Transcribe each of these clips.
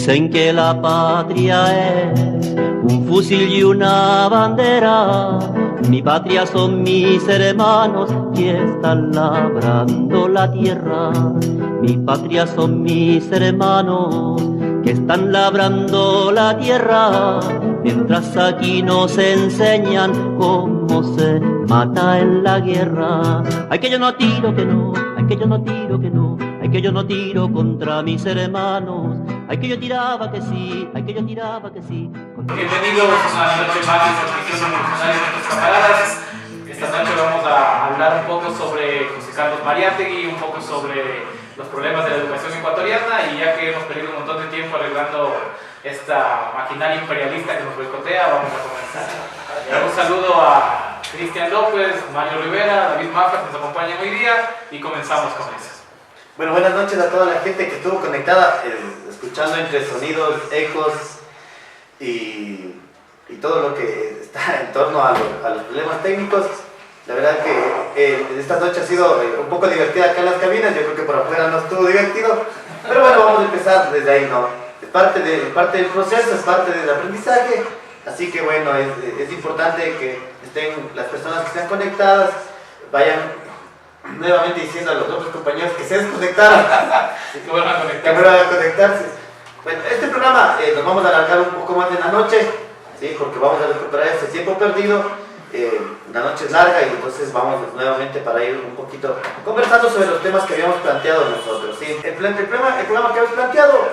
Dicen que la patria es un fusil y una bandera. Mi patria son mis hermanos que están labrando la tierra. Mi patria son mis hermanos que están labrando la tierra. Mientras aquí nos enseñan cómo se mata en la guerra. Ay, que yo no tiro, que no, ay, que yo no tiro, que no, ay, que yo no tiro contra mis hermanos. Ay, que yo tiraba que sí, ay, que yo tiraba que sí. Bienvenidos a la noche más de transmisión emocional de nuestros camaradas. Esta noche vamos a hablar un poco sobre José Carlos Mariátegui, un poco sobre los problemas de la educación ecuatoriana, y ya que hemos perdido un montón de tiempo arreglando esta maquinaria imperialista que nos boicotea, vamos a comenzar. Un saludo a Cristian López, Mario Rivera, David Mafra, que nos acompañan hoy día, y comenzamos con eso. Bueno, buenas noches a toda la gente que estuvo conectada, escuchando entre sonidos, ecos y todo lo que está en torno a los problemas técnicos. La verdad que esta noche ha sido un poco divertida acá en las cabinas. Yo creo que por afuera no estuvo divertido, pero bueno, vamos a empezar desde ahí, ¿no? Es parte del proceso, es parte del aprendizaje, así que bueno, es importante que estén las personas que están conectadas, vayan nuevamente diciendo a los otros compañeros que se desconectaron, que vuelvan a conectarse. Bueno, este programa nos vamos a alargar un poco más en la noche, ¿sí? Porque vamos a recuperar ese tiempo perdido. La noche es larga y entonces vamos nuevamente para ir un poquito conversando sobre los temas que habíamos planteado nosotros, ¿sí? El programa que habíamos planteado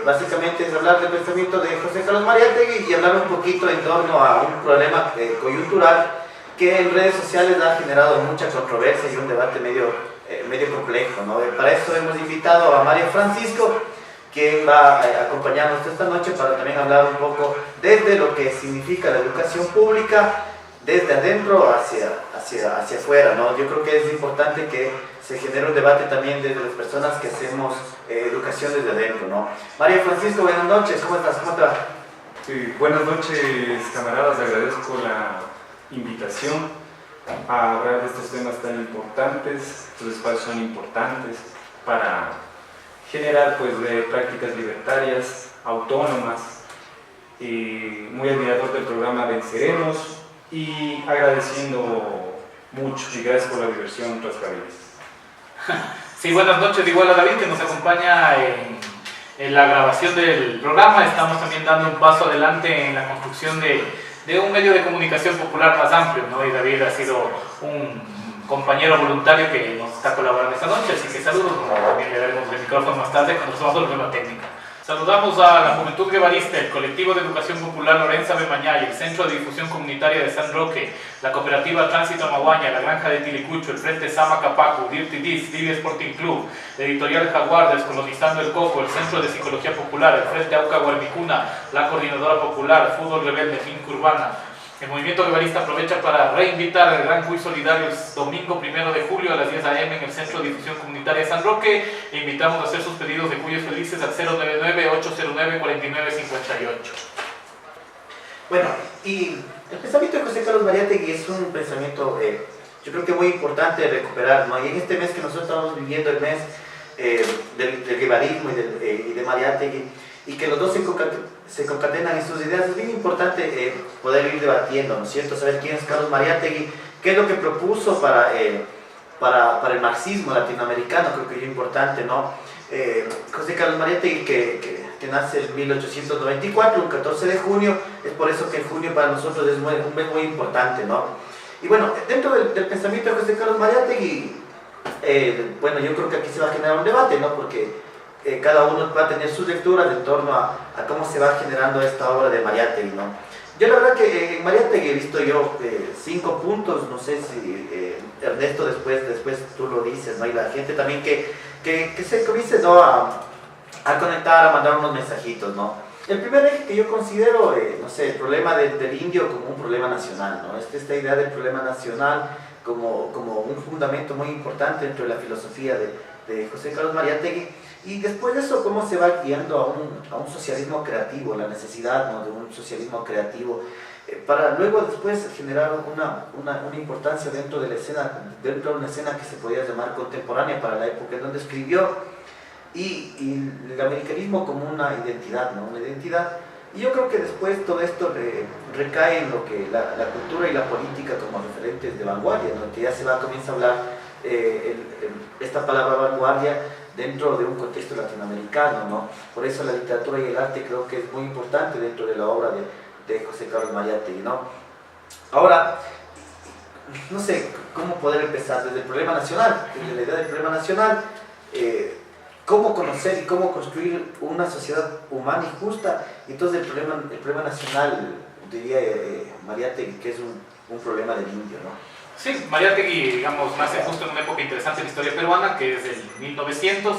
básicamente es hablar del pensamiento de José Carlos Mariátegui y hablar un poquito en torno a un problema coyuntural que en redes sociales ha generado mucha controversia y un debate medio complejo, ¿no? Para eso hemos invitado a Mario Francisco, quien va a acompañarnos esta noche para también hablar un poco desde lo que significa la educación pública, desde adentro hacia afuera, ¿no? Yo creo que es importante que se genere un debate también desde las personas que hacemos educación desde adentro, ¿no? Mario Francisco, buenas noches, ¿cómo estás? ¿Cómo te va? Sí, buenas noches, camaradas, agradezco la invitación a hablar de estos temas tan importantes. Estos espacios son importantes para generar pues prácticas libertarias, autónomas. Muy admirador del programa Venceremos y agradeciendo mucho y gracias por la diversión en otras cabinas. Sí, buenas noches, igual a David, que nos acompaña en la grabación del programa. Estamos también dando un paso adelante en la construcción de un medio de comunicación popular más amplio, ¿no? Y David ha sido un compañero voluntario que nos está colaborando esta noche, así que saludos, también le daremos el micrófono más tarde cuando nos vamos a la técnica. Saludamos a la Juventud Guevarista, el Colectivo de Educación Popular Lorenza Bemañay, el Centro de Difusión Comunitaria de San Roque, la Cooperativa Tránsito Amaguaña, la Granja de Tilicucho, el Frente Sama Capacu, Dirty Dis, Divia Sporting Club, la Editorial Jaguar, Descolonizando el Coco, el Centro de Psicología Popular, el Frente Auca Guarmicuna, la Coordinadora Popular, Fútbol Rebelde, Finca Urbana. El Movimiento Guevarista aprovecha para reinvitar al Gran Quiz Solidario el domingo 1 de julio a las 10 a.m. en el Centro de Difusión Comunitaria de San Roque. E invitamos a hacer sus pedidos de cuyos felices al 099-809-4958. Bueno, y el pensamiento de José Carlos Mariátegui es un pensamiento, yo creo que muy importante de recuperar, ¿no? Y en este mes que nosotros estamos viviendo, el mes del guevarismo y de Mariátegui, y que los dos se concatenan en sus ideas, es bien importante poder ir debatiendo, ¿no es cierto? Saber quién es Carlos Mariátegui, qué es lo que propuso para el marxismo latinoamericano, creo que es importante, ¿no? José Carlos Mariátegui, que nace en 1894, el 14 de junio, es por eso que el junio para nosotros es un mes muy importante, ¿no? Y bueno, dentro del pensamiento de José Carlos Mariátegui, bueno, yo creo que aquí se va a generar un debate, ¿no? Porque cada uno va a tener sus lecturas en torno a cómo se va generando esta obra de Mariátegui, ¿no? Yo la verdad que en Mariátegui he visto yo 5 puntos, no sé si Ernesto después tú lo dices, ¿no? Y la gente también que se comience, ¿no? a conectar, a mandar unos mensajitos, ¿no? El primer eje que yo considero, no sé, el problema del indio como un problema nacional, ¿no? Esta idea del problema nacional como un fundamento muy importante dentro de la filosofía de José Carlos Mariátegui. Y después de eso, cómo se va guiando a un socialismo creativo, la necesidad, ¿no? de un socialismo creativo, para luego después generar una importancia dentro de una escena que se podía llamar contemporánea para la época, en donde escribió y el americanismo como una identidad, ¿no? Una identidad. Y yo creo que después todo esto recae en lo que la cultura y la política como referentes de vanguardia, ¿no? Que ya comienza a hablar esta palabra vanguardia dentro de un contexto latinoamericano, ¿no? Por eso la literatura y el arte creo que es muy importante dentro de la obra de José Carlos Mariátegui, ¿no? Ahora, no sé cómo poder empezar desde el problema nacional, desde la idea del problema nacional, cómo conocer y cómo construir una sociedad humana y justa. Entonces el problema nacional, diría Mariátegui, que es un problema del indio, ¿no? Sí, Mariátegui, digamos, nace justo en una época interesante en la historia peruana, que es el 1900,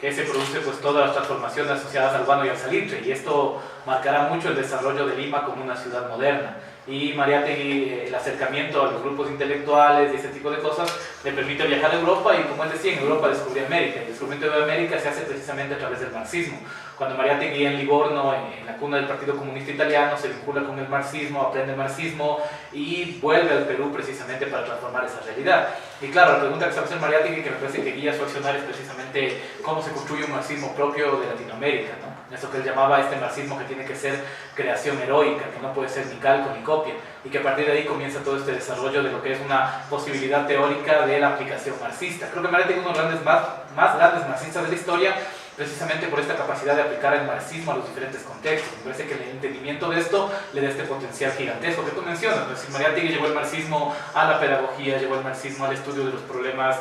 que se produce pues todas las transformaciones asociadas al guano y al salitre, y esto marcará mucho el desarrollo de Lima como una ciudad moderna. Y Mariátegui, el acercamiento a los grupos intelectuales y ese tipo de cosas, le permite viajar a Europa y, como él decía, en Europa descubrió América. Y el descubrimiento de América se hace precisamente a través del marxismo. Cuando Mariátegui en Livorno, en la cuna del Partido Comunista Italiano, se vincula con el marxismo, aprende marxismo y vuelve al Perú precisamente para transformar esa realidad. Y claro, la pregunta que se hace Mariátegui, que me parece que guía su accionar, es precisamente cómo se construye un marxismo propio de Latinoamérica, ¿no? Eso que él llamaba este marxismo que tiene que ser creación heroica, que no puede ser ni calco ni copia, y que a partir de ahí comienza todo este desarrollo de lo que es una posibilidad teórica de la aplicación marxista. Creo que Mariátegui es uno de los más grandes marxistas de la historia, precisamente por esta capacidad de aplicar el marxismo a los diferentes contextos. Me parece que el entendimiento de esto le da este potencial gigantesco que tú mencionas. Es decir, Mariátegui llevó el marxismo a la pedagogía, llevó el marxismo al estudio de los problemas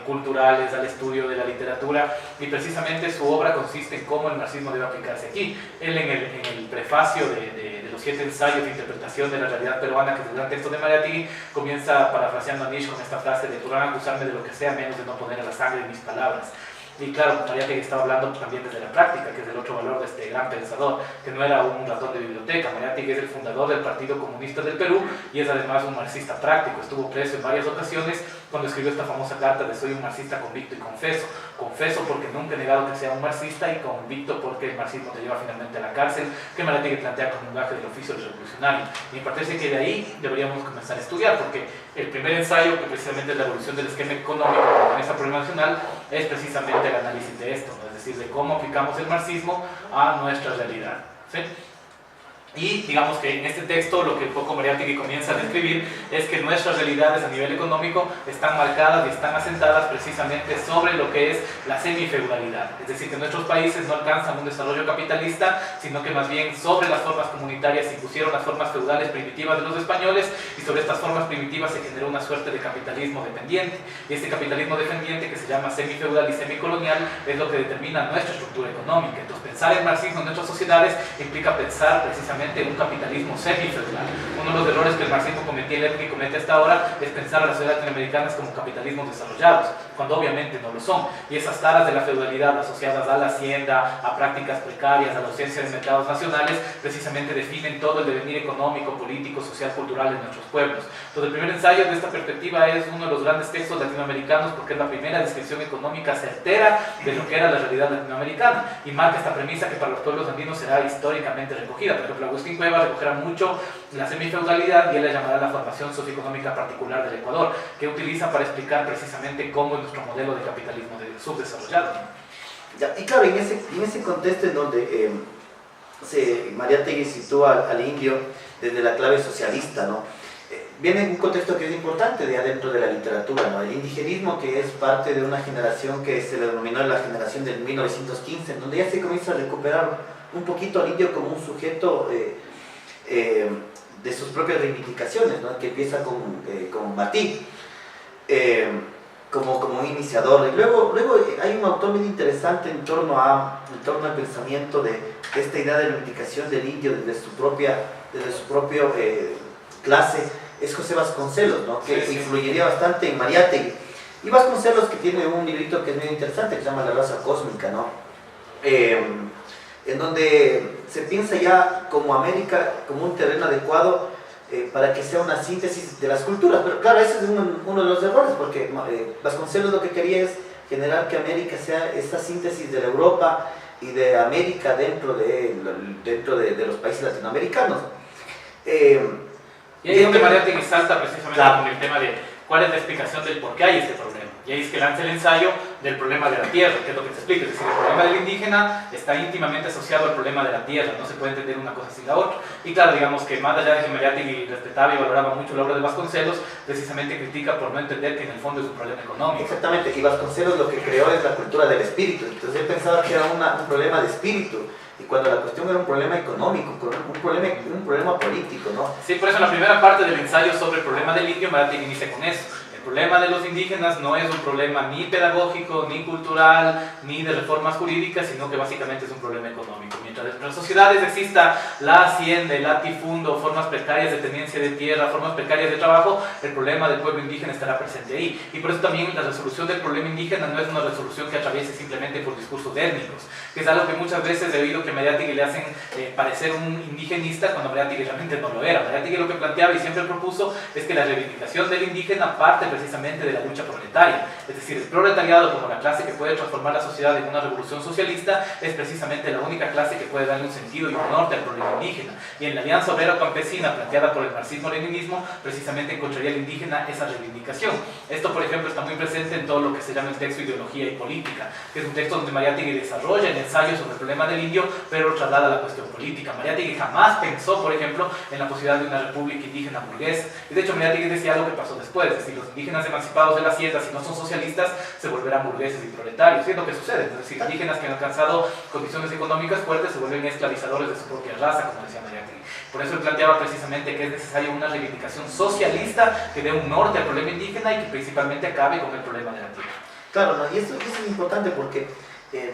culturales, al estudio de la literatura, y precisamente su obra consiste en cómo el marxismo debe aplicarse aquí. Él en el prefacio de los 7 ensayos de interpretación de la realidad peruana, que es el gran texto de Mariátegui, comienza parafraseando a Nietzsche con esta frase de: podrán acusarme de lo que sea menos de no poner a la sangre en mis palabras. Y claro, Mariátegui estaba hablando también desde la práctica, que es el otro valor de este gran pensador, que no era un ratón de biblioteca. Mariátegui es el fundador del Partido Comunista del Perú y es además un marxista práctico. Estuvo preso en varias ocasiones cuando escribió esta famosa carta de: soy un marxista convicto y confeso. Confeso porque nunca he negado que sea un marxista, y convicto porque el marxismo te lleva finalmente a la cárcel, que Mariátegui plantea como un gaje del oficio del revolucionario. Y me parece que de ahí deberíamos comenzar a estudiar, porque el primer ensayo, que precisamente es la evolución del esquema económico con esa problema nacional, es precisamente el análisis de esto, ¿no? Es decir, de cómo aplicamos el marxismo a nuestra realidad, ¿sí? Y digamos que en este texto lo que un poco Mariátegui comienza a describir es que nuestras realidades a nivel económico están marcadas y están asentadas precisamente sobre lo que es la semifeudalidad. Es decir, que nuestros países no alcanzan un desarrollo capitalista, sino que más bien sobre las formas comunitarias se impusieron las formas feudales primitivas de los españoles, y sobre estas formas primitivas se generó una suerte de capitalismo dependiente. Y este capitalismo dependiente, que se llama semifeudal y semicolonial, es lo que determina nuestra estructura económica. Entonces, pensar en marxismo en nuestras sociedades implica pensar precisamente en un capitalismo semifeudal. Uno de los errores que el marxismo cometía y el comete hasta ahora es pensar a las sociedades latinoamericanas como capitalismos desarrollados, cuando obviamente no lo son. Y esas taras de la feudalidad asociadas a la hacienda, a prácticas precarias, a la ausencia de mercados nacionales, precisamente definen todo el devenir económico, político, social, cultural de nuestros pueblos. Entonces, el primer ensayo de esta perspectiva es uno de los grandes textos latinoamericanos, porque es la primera descripción económica certera de lo que era la realidad latinoamericana, y marca esta premisa que para los pueblos andinos será históricamente recogida. Por ejemplo, Agustín Cuevas recogerá mucho la semifeudalidad, y él la llamará la formación socioeconómica particular del Ecuador, que utiliza para explicar precisamente cómo es nuestro modelo de capitalismo subdesarrollado. Ya, y claro, en ese contexto en donde Mariátegui sitúa al indio desde la clave socialista, ¿no? Viene un contexto que es importante de adentro de la literatura, ¿no? El indigenismo, que es parte de una generación que se le denominó la generación del 1915, en donde ya se comienza a recuperar un poquito al indio como un sujeto de sus propias reivindicaciones, ¿no? Que empieza con Martí como un iniciador. Y luego hay un autor muy interesante en torno al pensamiento de esta idea de reivindicación del indio desde su propia clase, es José Vasconcelos, ¿no? Que influiría bastante en Mariátegui. Y Vasconcelos, que tiene un librito que es muy interesante, que se llama La raza cósmica, ¿no? En donde se piensa ya como América como un terreno adecuado para que sea una síntesis de las culturas. Pero claro, ese es uno de los errores, porque Vasconcelos lo que quería es generar que América sea esta síntesis de la Europa y de América dentro de los países latinoamericanos. Y ahí es donde Mariátegui salta precisamente, claro, con el tema de cuál es la explicación del por qué hay este problema. Y ahí es que lanza el ensayo del problema de la tierra, que es lo que te explico. Es decir, el problema del indígena está íntimamente asociado al problema de la tierra, no se puede entender una cosa sin la otra. Y claro, digamos que más allá de que Mariátegui respetaba y valoraba mucho la obra de Vasconcelos, precisamente critica por no entender que en el fondo es un problema económico. Exactamente, y Vasconcelos lo que creó es la cultura del espíritu. Entonces él pensaba que era un problema de espíritu, y cuando la cuestión era un problema económico, un problema político, ¿no? Sí, por eso en la primera parte del ensayo sobre el problema del indio, Mariátegui inicia con eso. El problema de los indígenas no es un problema ni pedagógico, ni cultural, ni de reformas jurídicas, sino que básicamente es un problema económico. Mientras en nuestras sociedades exista la hacienda, el latifundo, formas precarias de tenencia de tierra, formas precarias de trabajo, el problema del pueblo indígena estará presente ahí. Y por eso también la resolución del problema indígena no es una resolución que atraviese simplemente por discursos étnicos, que es algo que muchas veces he oído que Mariátegui le hacen parecer un indigenista cuando Mariátegui realmente no lo era. Mariátegui lo que planteaba y siempre propuso es que la reivindicación del indígena parte precisamente de la lucha proletaria. Es decir, el proletariado como la clase que puede transformar la sociedad en una revolución socialista es precisamente la única clase que puede darle un sentido y un norte al problema indígena. Y en la Alianza Obrera Campesina planteada por el marxismo-leninismo precisamente encontraría el indígena esa reivindicación. Esto, por ejemplo, está muy presente en todo lo que se llama el texto Ideología y Política, que es un texto donde Mariátegui desarrolla el ensayo sobre el problema del indio, pero lo traslada a la cuestión política. Mariátegui jamás pensó, por ejemplo, en la posibilidad de una república indígena burguesa. Y de hecho Mariátegui decía algo que pasó después, es decir, los indígenas emancipados de la hacienda, si no son socialistas, se volverán burgueses y proletarios. Y es lo que sucede, es decir, indígenas que han alcanzado condiciones económicas fuertes se vuelven esclavizadores de su propia raza, como decía Mariátegui. Por eso él planteaba precisamente que es necesaria una reivindicación socialista que dé un norte al problema indígena y que principalmente acabe con el problema de la tierra. Claro, ¿no? Y eso es importante porque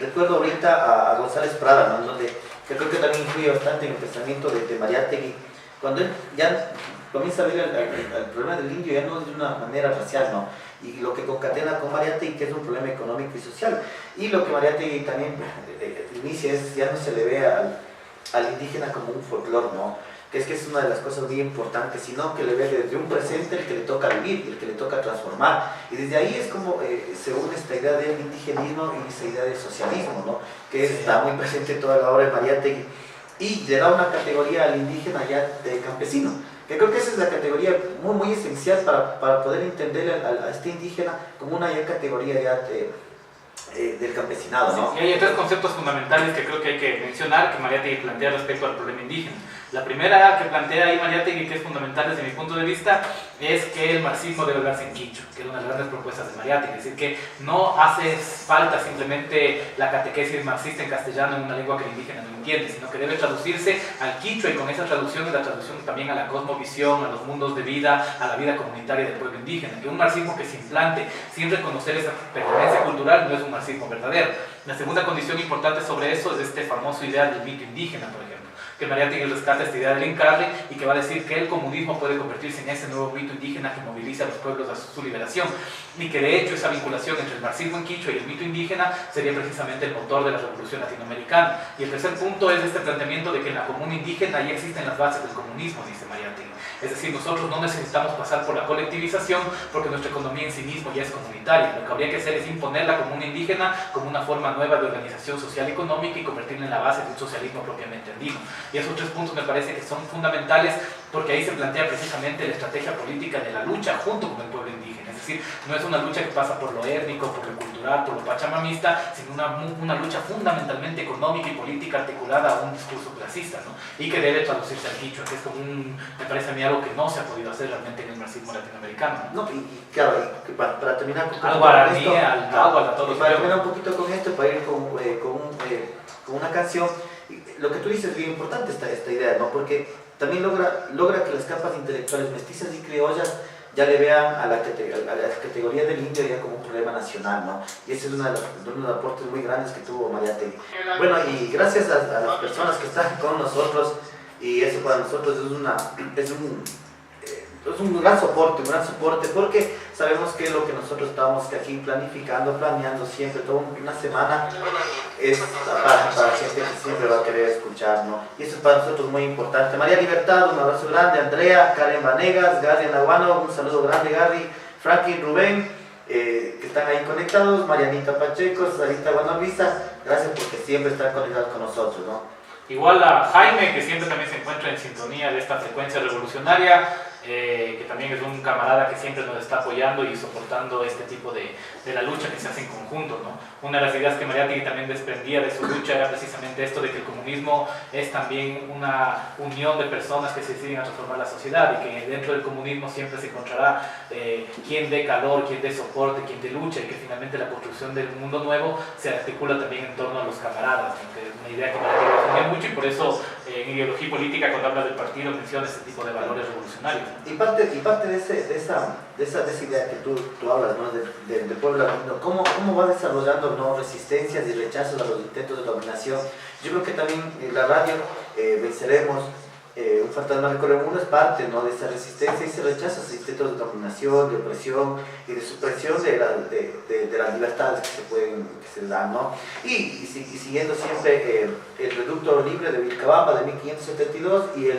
recuerdo ahorita a González Prada, ¿no? Donde que creo que también influye bastante en el pensamiento de Mariátegui, cuando él ya comienza a ver el problema del indio ya no de una manera racial, ¿no? Y lo que concatena con Mariátegui, que es un problema económico y social. Y lo que Mariátegui también inicia es, ya no se le ve al indígena como un folclore, ¿no? Que es una de las cosas muy importantes, sino que le ve desde un presente el que le toca vivir, el que le toca transformar. Y desde ahí es como se une esta idea del indigenismo y esta idea del socialismo, ¿no? Que está muy presente en toda la obra de Mariátegui. Y le da una categoría al indígena ya de campesino, que creo que esa es la categoría muy, muy esencial para poder entender a este indígena como una ya categoría ya del campesinado, ¿no? Sí, y hay tres conceptos fundamentales que creo que hay que mencionar que Mariátegui plantea respecto al problema indígena. La primera que plantea ahí Mariátegui, que es fundamental desde mi punto de vista, es que el marxismo debe hablarse en quichua, que es una de las grandes propuestas de Mariátegui. Es decir, que no hace falta simplemente la catequesis marxista en castellano en una lengua que el indígena no entiende, sino que debe traducirse al quichua, y con esa traducción es la traducción también a la cosmovisión, a los mundos de vida, a la vida comunitaria del pueblo indígena. Que un marxismo que se implante sin reconocer esa pertenencia cultural no es un marxismo verdadero. La segunda condición importante sobre eso es este famoso ideal del mito indígena, por ejemplo, que Mariátegui rescata esta idea del Incarri y que va a decir que el comunismo puede convertirse en ese nuevo mito indígena que moviliza a los pueblos a su liberación, y que de hecho esa vinculación entre el marxismo en quichua y el mito indígena sería precisamente el motor de la revolución latinoamericana. Y el tercer punto es este planteamiento de que en la comuna indígena ya existen las bases del comunismo, dice Mariátegui. Es decir, nosotros no necesitamos pasar por la colectivización porque nuestra economía en sí mismo ya es comunitaria. Lo que habría que hacer es imponer la comuna indígena como una forma nueva de organización social y económica y convertirla en la base de un socialismo propiamente andino. Y esos tres puntos me parece que son fundamentales porque ahí se plantea precisamente la estrategia política de la lucha junto con el pueblo indígena. Es decir, no es una lucha que pasa por lo étnico, por lo cultural, por lo pachamamista, sino una lucha fundamentalmente económica y política articulada a un discurso clasista, ¿no? Y que debe traducirse al quichua, que es como me parece a mí algo que no se ha podido hacer realmente en el marxismo latinoamericano. No, y claro, para terminar con al guaraní, al náhuatl, a todos. Para terminar un poquito con esto, para ir con una canción, lo que tú dices es bien importante esta idea, ¿no? Porque también logra que las capas intelectuales mestizas y criollas ya le vean a la categoría del indio ya como un problema nacional, ¿no? Y ese es uno de los aportes muy grandes que tuvo Mariátegui. Bueno, y gracias a las personas que están con nosotros, y eso para nosotros es un gran soporte, porque sabemos que lo que nosotros estamos aquí planeando siempre, toda una semana, es para gente que siempre va a querer escuchar, ¿no? Y eso es para nosotros muy importante. María Libertad, un abrazo grande, Andrea, Karen Vanegas, Gary Nahuano, un saludo grande, Gary, Frankie, Rubén, que están ahí conectados, Marianita Pacheco, Sarita Guanavisa, gracias porque siempre están conectados con nosotros, ¿no? Igual a Jaime, que siempre también se encuentra en sintonía de esta frecuencia revolucionaria. que también es un camarada que siempre nos está apoyando y soportando este tipo de la lucha que se hace en conjunto, ¿no? Una de las ideas que Mariátegui también desprendía de su lucha era precisamente esto de que el comunismo es también una unión de personas que se deciden a transformar la sociedad y que dentro del comunismo siempre se encontrará quien dé calor, quien dé soporte, quien dé lucha, y que finalmente la construcción del mundo nuevo se articula también en torno a los camaradas, ¿no? Que es una idea que Mariátegui defendía mucho, y por eso en ideología política, cuando habla del partido, menciona este tipo de valores revolucionarios. Y parte de esa idea que tú hablas, ¿no? del pueblo latino, ¿cómo va desarrollando, ¿no? resistencias y rechazos a los intentos de dominación? Yo creo que también la radio, Venceremos, un fantasma del Coremundo, es parte, ¿no? de esa resistencia y ese rechazo a esos intentos de dominación, de opresión y de supresión de las libertades que se dan, ¿no? Y siguiendo siempre el reducto libre de Vilcabamba de 1572 y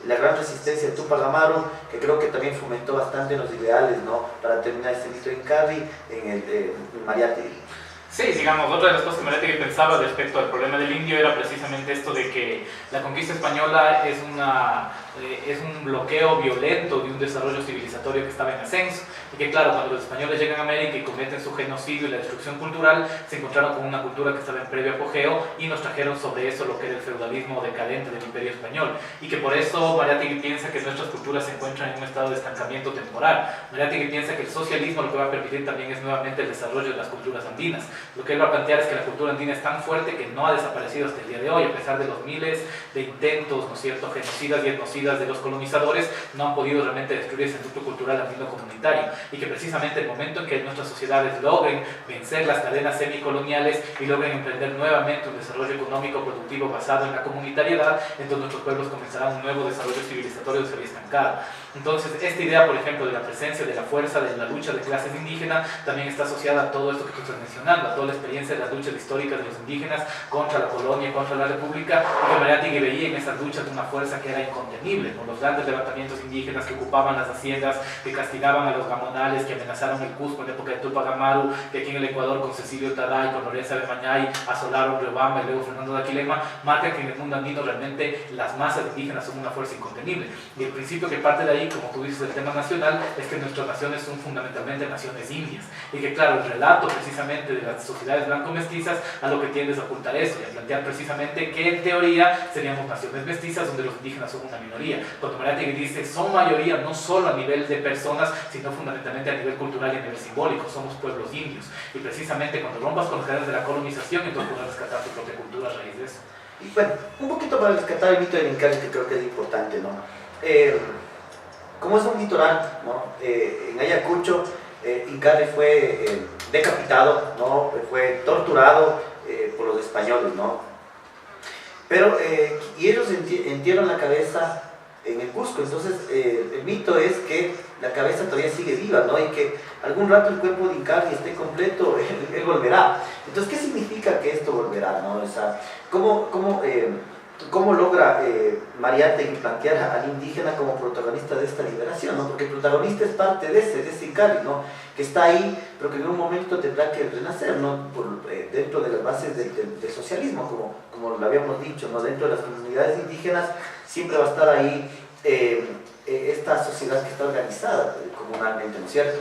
la gran resistencia de Túpac Amaru, que creo que también fomentó bastante los ideales, ¿no? para terminar este mito en Incarri, en Mariátegui. Sí, digamos, otra de las cosas que Mariátegui pensaba respecto al problema del indio era precisamente esto de que la conquista española es un bloqueo violento de un desarrollo civilizatorio que estaba en ascenso, y que claro, cuando los españoles llegan a América y cometen su genocidio y la destrucción cultural, se encontraron con una cultura que estaba en previo apogeo y nos trajeron sobre eso lo que era el feudalismo decadente del Imperio Español, y que por eso Mariátegui piensa que nuestras culturas se encuentran en un estado de estancamiento temporal. Mariátegui piensa que el socialismo lo que va a permitir también es nuevamente el desarrollo de las culturas andinas. Lo que él va a plantear es que la cultura andina es tan fuerte que no ha desaparecido hasta el día de hoy, a pesar de los miles de intentos, ¿no es cierto?, genocidas y etnocidas de los colonizadores, no han podido realmente destruir ese núcleo cultural andino comunitario, y que precisamente el momento en que nuestras sociedades logren vencer las cadenas semicoloniales y logren emprender nuevamente un desarrollo económico productivo basado en la comunitariedad, entonces nuestros pueblos comenzarán un nuevo desarrollo civilizatorio que se había estancado. Entonces, esta idea, por ejemplo, de la presencia de la fuerza de la lucha de clases indígenas también está asociada a todo esto que tú estás mencionando, a toda la experiencia de las luchas históricas de los indígenas contra la colonia y contra la república, y que Mariátegui veía en esas luchas una fuerza que era incontenible, con los grandes levantamientos indígenas que ocupaban las haciendas, que castigaban a los gamonales, que amenazaron el Cusco en la época de Túpac Amaru, que aquí en el Ecuador con Cecilio Taday, con Lorenza de Mañay asolaron Riobamba y luego Fernando de Aquilema, marca que en el mundo andino realmente las masas indígenas son una fuerza incontenible. Y el principio que parte de ahí, como tú dices, del tema nacional, es que nuestras naciones son fundamentalmente naciones indias, y que claro, el relato precisamente de las sociedades blanco-mestizas a lo que tiende es a ocultar eso, y a plantear precisamente que en teoría seríamos naciones mestizas donde los indígenas son una minoría, cuando Mariátegui dice son mayoría no solo a nivel de personas, sino fundamentalmente a nivel cultural y a nivel simbólico, somos pueblos indios, y precisamente cuando rompas con las cadenas de la colonización, entonces podrás rescatar tu propia cultura a raíz de eso. Y bueno, un poquito para rescatar el mito del Incarri, que creo que es importante, ¿no? Como es un litoral, ¿no? En Ayacucho, Incarri fue decapitado, ¿no? Fue torturado por los españoles, ¿no? Pero, y ellos entierran la cabeza en el Cusco. Entonces el mito es que la cabeza todavía sigue viva, ¿no? Y que algún rato el cuerpo de Incarri esté completo, él volverá. Entonces, ¿qué significa que esto volverá, ¿no? O sea, ¿cómo logra Mariátegui plantear al indígena como protagonista de esta liberación, ¿no? Porque el protagonista es parte de ese Incarri, ¿no? Que está ahí, pero que en un momento tendrá que renacer, ¿no? Dentro de las bases del socialismo, como lo habíamos dicho, ¿no? Dentro de las comunidades indígenas siempre va a estar ahí esta sociedad que está organizada comunalmente, ¿no es cierto?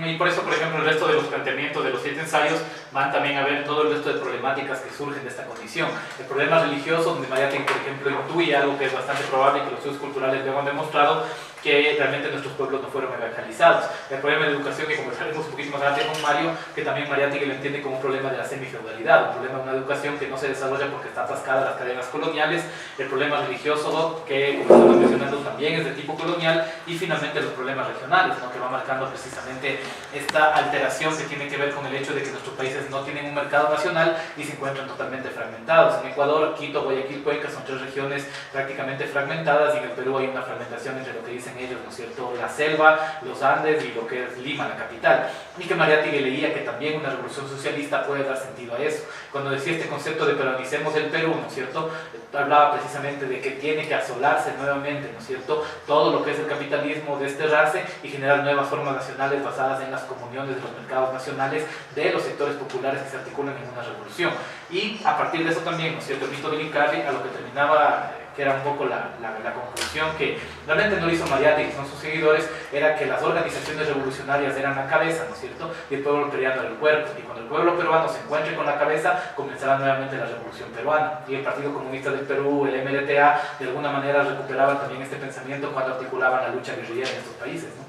Y por eso, por ejemplo, el resto de los planteamientos de los 7 ensayos van también a ver todo el resto de problemáticas que surgen de esta condición. El problema religioso, donde Mariátegui, por ejemplo, intuye algo que es bastante probable y que los estudios culturales luego han demostrado, que realmente nuestros pueblos no fueron evangelizados. El problema de educación, que conversaremos un poquito más adelante con Mario, que también Mariátegui lo entiende como un problema de la semifeudalidad, un problema de una educación que no se desarrolla porque está atascada en las cadenas coloniales, el problema religioso, que como estamos mencionando también es de tipo colonial, y finalmente los problemas regionales, ¿no? Que va marcando precisamente esta alteración que tiene que ver con el hecho de que nuestros países no tienen un mercado nacional y se encuentran totalmente fragmentados. En Ecuador, Quito, Guayaquil, Cuenca son 3 regiones prácticamente fragmentadas, y en el Perú hay una fragmentación entre lo que dicen ellos, ¿no es cierto?, la selva, los Andes y lo que es Lima, la capital. Y que Mariátegui leía que también una revolución socialista puede dar sentido a eso. Cuando decía este concepto de peronicemos el Perú, ¿no es cierto?, hablaba precisamente de que tiene que asolarse nuevamente, ¿no es cierto?, todo lo que es el capitalismo, desterrarse y generar nuevas formas nacionales basadas en las comuniones de los mercados nacionales de los sectores populares que se articulan en una revolución. Y a partir de eso también, ¿no es cierto?, el mito del Incarri, a lo que terminaba, que era un poco la conclusión que realmente no lo hizo Mariátegui, son sus seguidores, era que las organizaciones revolucionarias eran la cabeza, ¿no es cierto?, y el pueblo peruano era el cuerpo, y cuando el pueblo peruano se encuentre con la cabeza, comenzará nuevamente la revolución peruana, y el Partido Comunista del Perú, el MLTA, de alguna manera recuperaban también este pensamiento cuando articulaban la lucha guerrillera en estos países, ¿no?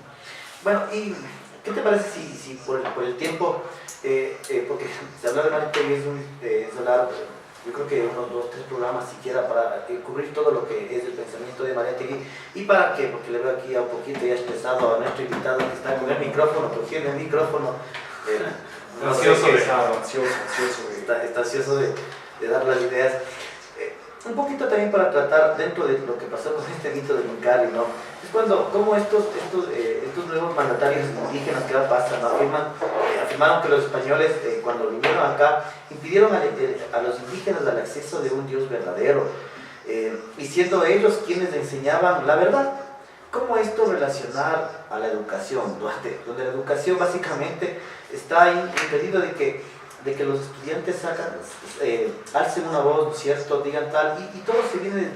Bueno, ¿y qué te parece si por el tiempo, porque se habla de Mariátegui es hablar, yo creo que unos 2 o 3 programas siquiera para cubrir todo lo que es el pensamiento de Mariátegui. ¿Y para qué? Porque le veo aquí a un poquito ya expresado a nuestro invitado que está con el micrófono, cogiendo el micrófono. Ansioso. Está ansioso de dar las ideas. Un poquito también para tratar dentro de lo que pasó con este mito del Incarri, ¿no? Es cómo estos nuevos mandatarios indígenas que ahora pasan, ¿no? afirmaron que los españoles, cuando vinieron acá, impidieron a los indígenas el acceso de un Dios verdadero, y siendo ellos quienes enseñaban la verdad. ¿Cómo esto relacionar a la educación? Donde la educación básicamente está impedido de que los estudiantes alcen una voz, ¿no es cierto?, digan tal, y todo se viene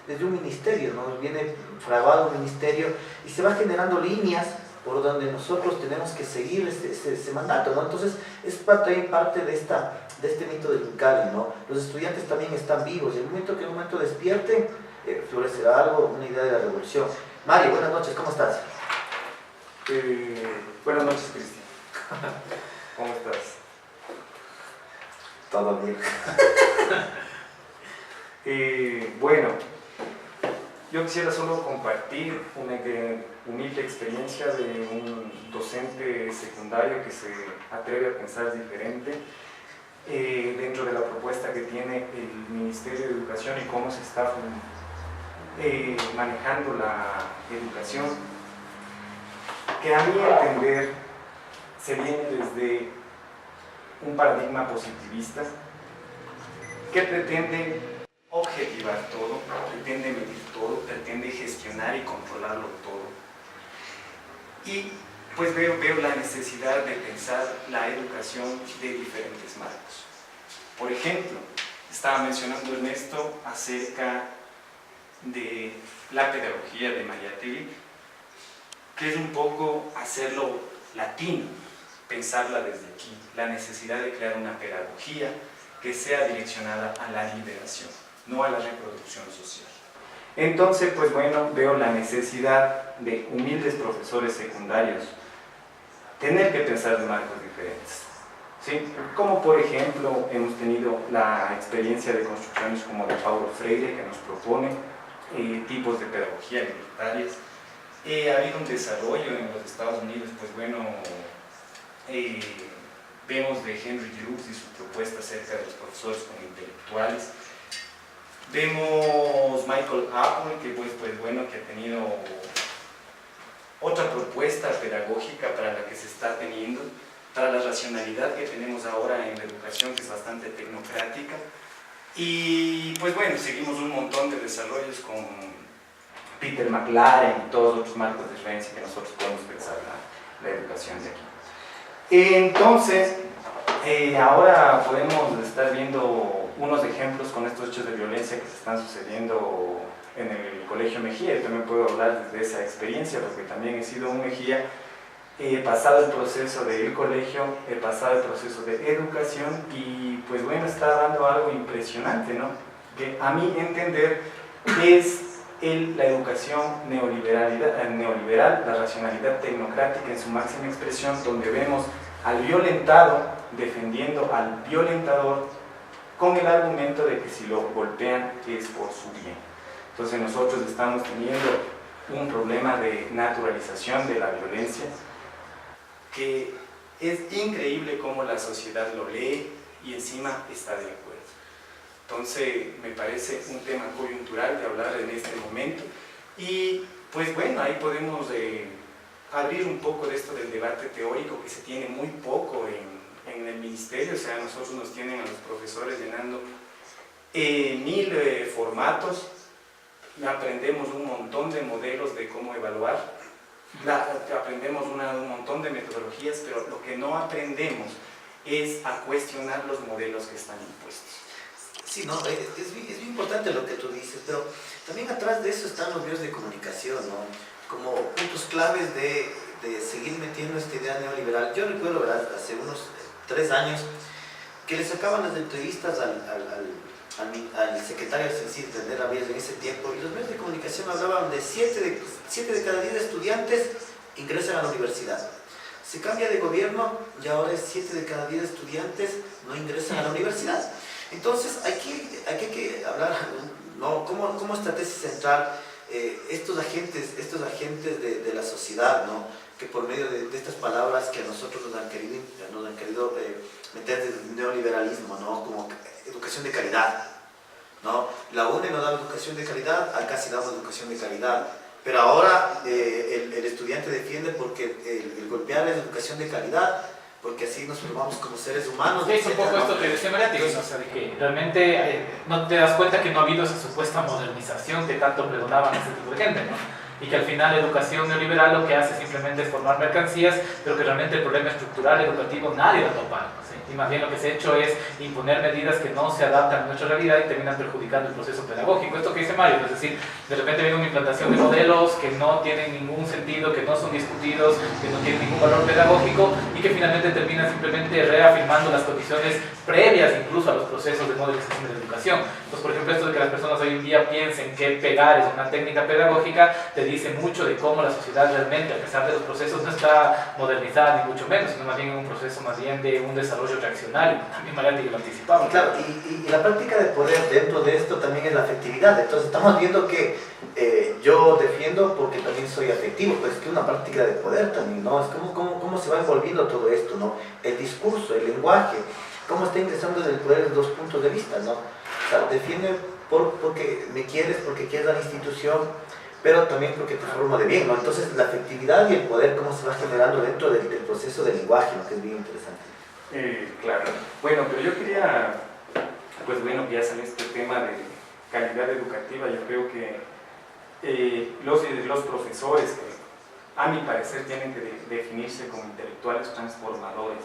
desde un ministerio, ¿no? Viene fraguado un ministerio y se va generando líneas por donde nosotros tenemos que seguir ese mandato, ¿no? Entonces es también parte de este mito del Incarri, ¿no? Los estudiantes también están vivos, y el momento que el momento despierten, florecerá algo, una idea de la revolución. Mario, buenas noches, ¿cómo estás? Buenas noches, Cristian. ¿Cómo estás? Todo bien. Bueno, yo quisiera solo compartir una humilde experiencia de un docente secundario que se atreve a pensar diferente dentro de la propuesta que tiene el Ministerio de Educación y cómo se está manejando la educación, que a mi entender se viene desde un paradigma positivista que pretende objetivar todo, pretende medir todo, pretende gestionar y controlarlo todo. Y pues veo la necesidad de pensar la educación de diferentes marcos. Por ejemplo, estaba mencionando Ernesto acerca de la pedagogía de Mariátegui, que es un poco hacerlo latino, pensarla desde aquí, la necesidad de crear una pedagogía que sea direccionada a la liberación, no a la reproducción social. Entonces, pues bueno, veo la necesidad de humildes profesores secundarios tener que pensar de marcos diferentes, ¿sí? Como por ejemplo, hemos tenido la experiencia de construcciones como de Paulo Freire, que nos propone tipos de pedagogía libertarias. Ha habido un desarrollo en los Estados Unidos, pues bueno, vemos de Henry Giroux y su propuesta acerca de los profesores como intelectuales. Vemos Michael Apple, que pues bueno, que ha tenido otra propuesta pedagógica para la que se está teniendo, para la racionalidad que tenemos ahora en la educación, que es bastante tecnocrática. Y pues bueno, seguimos un montón de desarrollos con Peter McLaren y todos los otros marcos de referencia que nosotros podemos pensar la educación de aquí. Entonces, ahora podemos estar viendo unos ejemplos con estos hechos de violencia que se están sucediendo en el Colegio Mejía. Yo también puedo hablar de esa experiencia porque también he sido un Mejía, he pasado el proceso del colegio, he pasado el proceso de educación y pues bueno, está dando algo impresionante, ¿no? Que a mi entender es la educación neoliberal, la racionalidad tecnocrática en su máxima expresión, donde vemos al violentado defendiendo al violentador con el argumento de que si lo golpean es por su bien. Entonces nosotros estamos teniendo un problema de naturalización de la violencia que es increíble cómo la sociedad lo lee y encima está de acuerdo. Entonces me parece un tema coyuntural de hablar en este momento y pues bueno, ahí podemos abrir un poco de esto del debate teórico que se tiene muy poco en el ministerio. O sea, nosotros nos tienen a los profesores llenando 1000 formatos, aprendemos un montón de modelos de cómo evaluar, aprendemos un montón de metodologías, pero lo que no aprendemos es a cuestionar los modelos que están impuestos. Sí, no, es bien importante lo que tú dices, pero también atrás de eso están los medios de comunicación, ¿no? Como puntos claves de seguir metiendo esta idea neoliberal. Yo recuerdo, ¿verdad?, hace unos 3 años que le sacaban las entrevistas al secretario del CENSID, René Ramírez, en ese tiempo, y los medios de comunicación hablaban de 7 de cada 10 estudiantes ingresan a la universidad. Se cambia de gobierno y ahora es 7 de cada 10 estudiantes no ingresan a la universidad. Entonces, aquí hay que hablar, ¿no?, como estrategia central, estos agentes de la sociedad, ¿no?, que por medio de estas palabras que a nosotros nos han querido meter del neoliberalismo, ¿no?, como educación de calidad, ¿no? La UNE nos da educación de calidad, acá sí damos educación de calidad, pero ahora el estudiante defiende porque el golpear es educación de calidad, porque así nos formamos como seres humanos. Es un poco esto que decía Mariati, o sea, de que realmente no te das cuenta que no ha habido esa supuesta modernización que tanto pregonaban a este tipo de gente, ¿no? Y que al final la educación neoliberal lo que hace simplemente es formar mercancías, pero que realmente el problema estructural educativo nadie lo topa, ¿sí? Y más bien lo que se ha hecho es imponer medidas que no se adaptan a nuestra realidad y terminan perjudicando el proceso pedagógico. Esto que dice Mario, es decir, de repente viene una implantación de modelos que no tienen ningún sentido, que no son discutidos, que no tienen ningún valor pedagógico y que finalmente terminan simplemente reafirmando las condiciones previas incluso a los procesos de modernización de la educación. Entonces, por ejemplo, esto de que las personas hoy en día piensen que pegar es una técnica pedagógica, te dice mucho de cómo la sociedad realmente, a pesar de los procesos, no está modernizada ni mucho menos, sino más bien en un proceso más bien de un desarrollo reaccionario. También Mariati lo anticipaba. Claro, y la práctica de poder dentro de esto también es la afectividad. Entonces estamos viendo que yo defiendo porque también soy afectivo, pues que una práctica de poder también, ¿no? Es cómo se va envolviendo todo esto, ¿no? El discurso, el lenguaje, cómo está ingresando en el poder de 2 puntos de vista, ¿no? O sea, defiende porque me quieres, porque quieres a la institución, pero también porque te forma de bien, ¿no? Entonces la afectividad y el poder, cómo se va generando dentro del proceso del lenguaje, ¿no?, que es bien interesante. Claro. Bueno, pero yo quería, pues bueno, ya salió este tema de calidad educativa. Yo creo que los profesores, que a mi parecer tienen que definirse como intelectuales transformadores,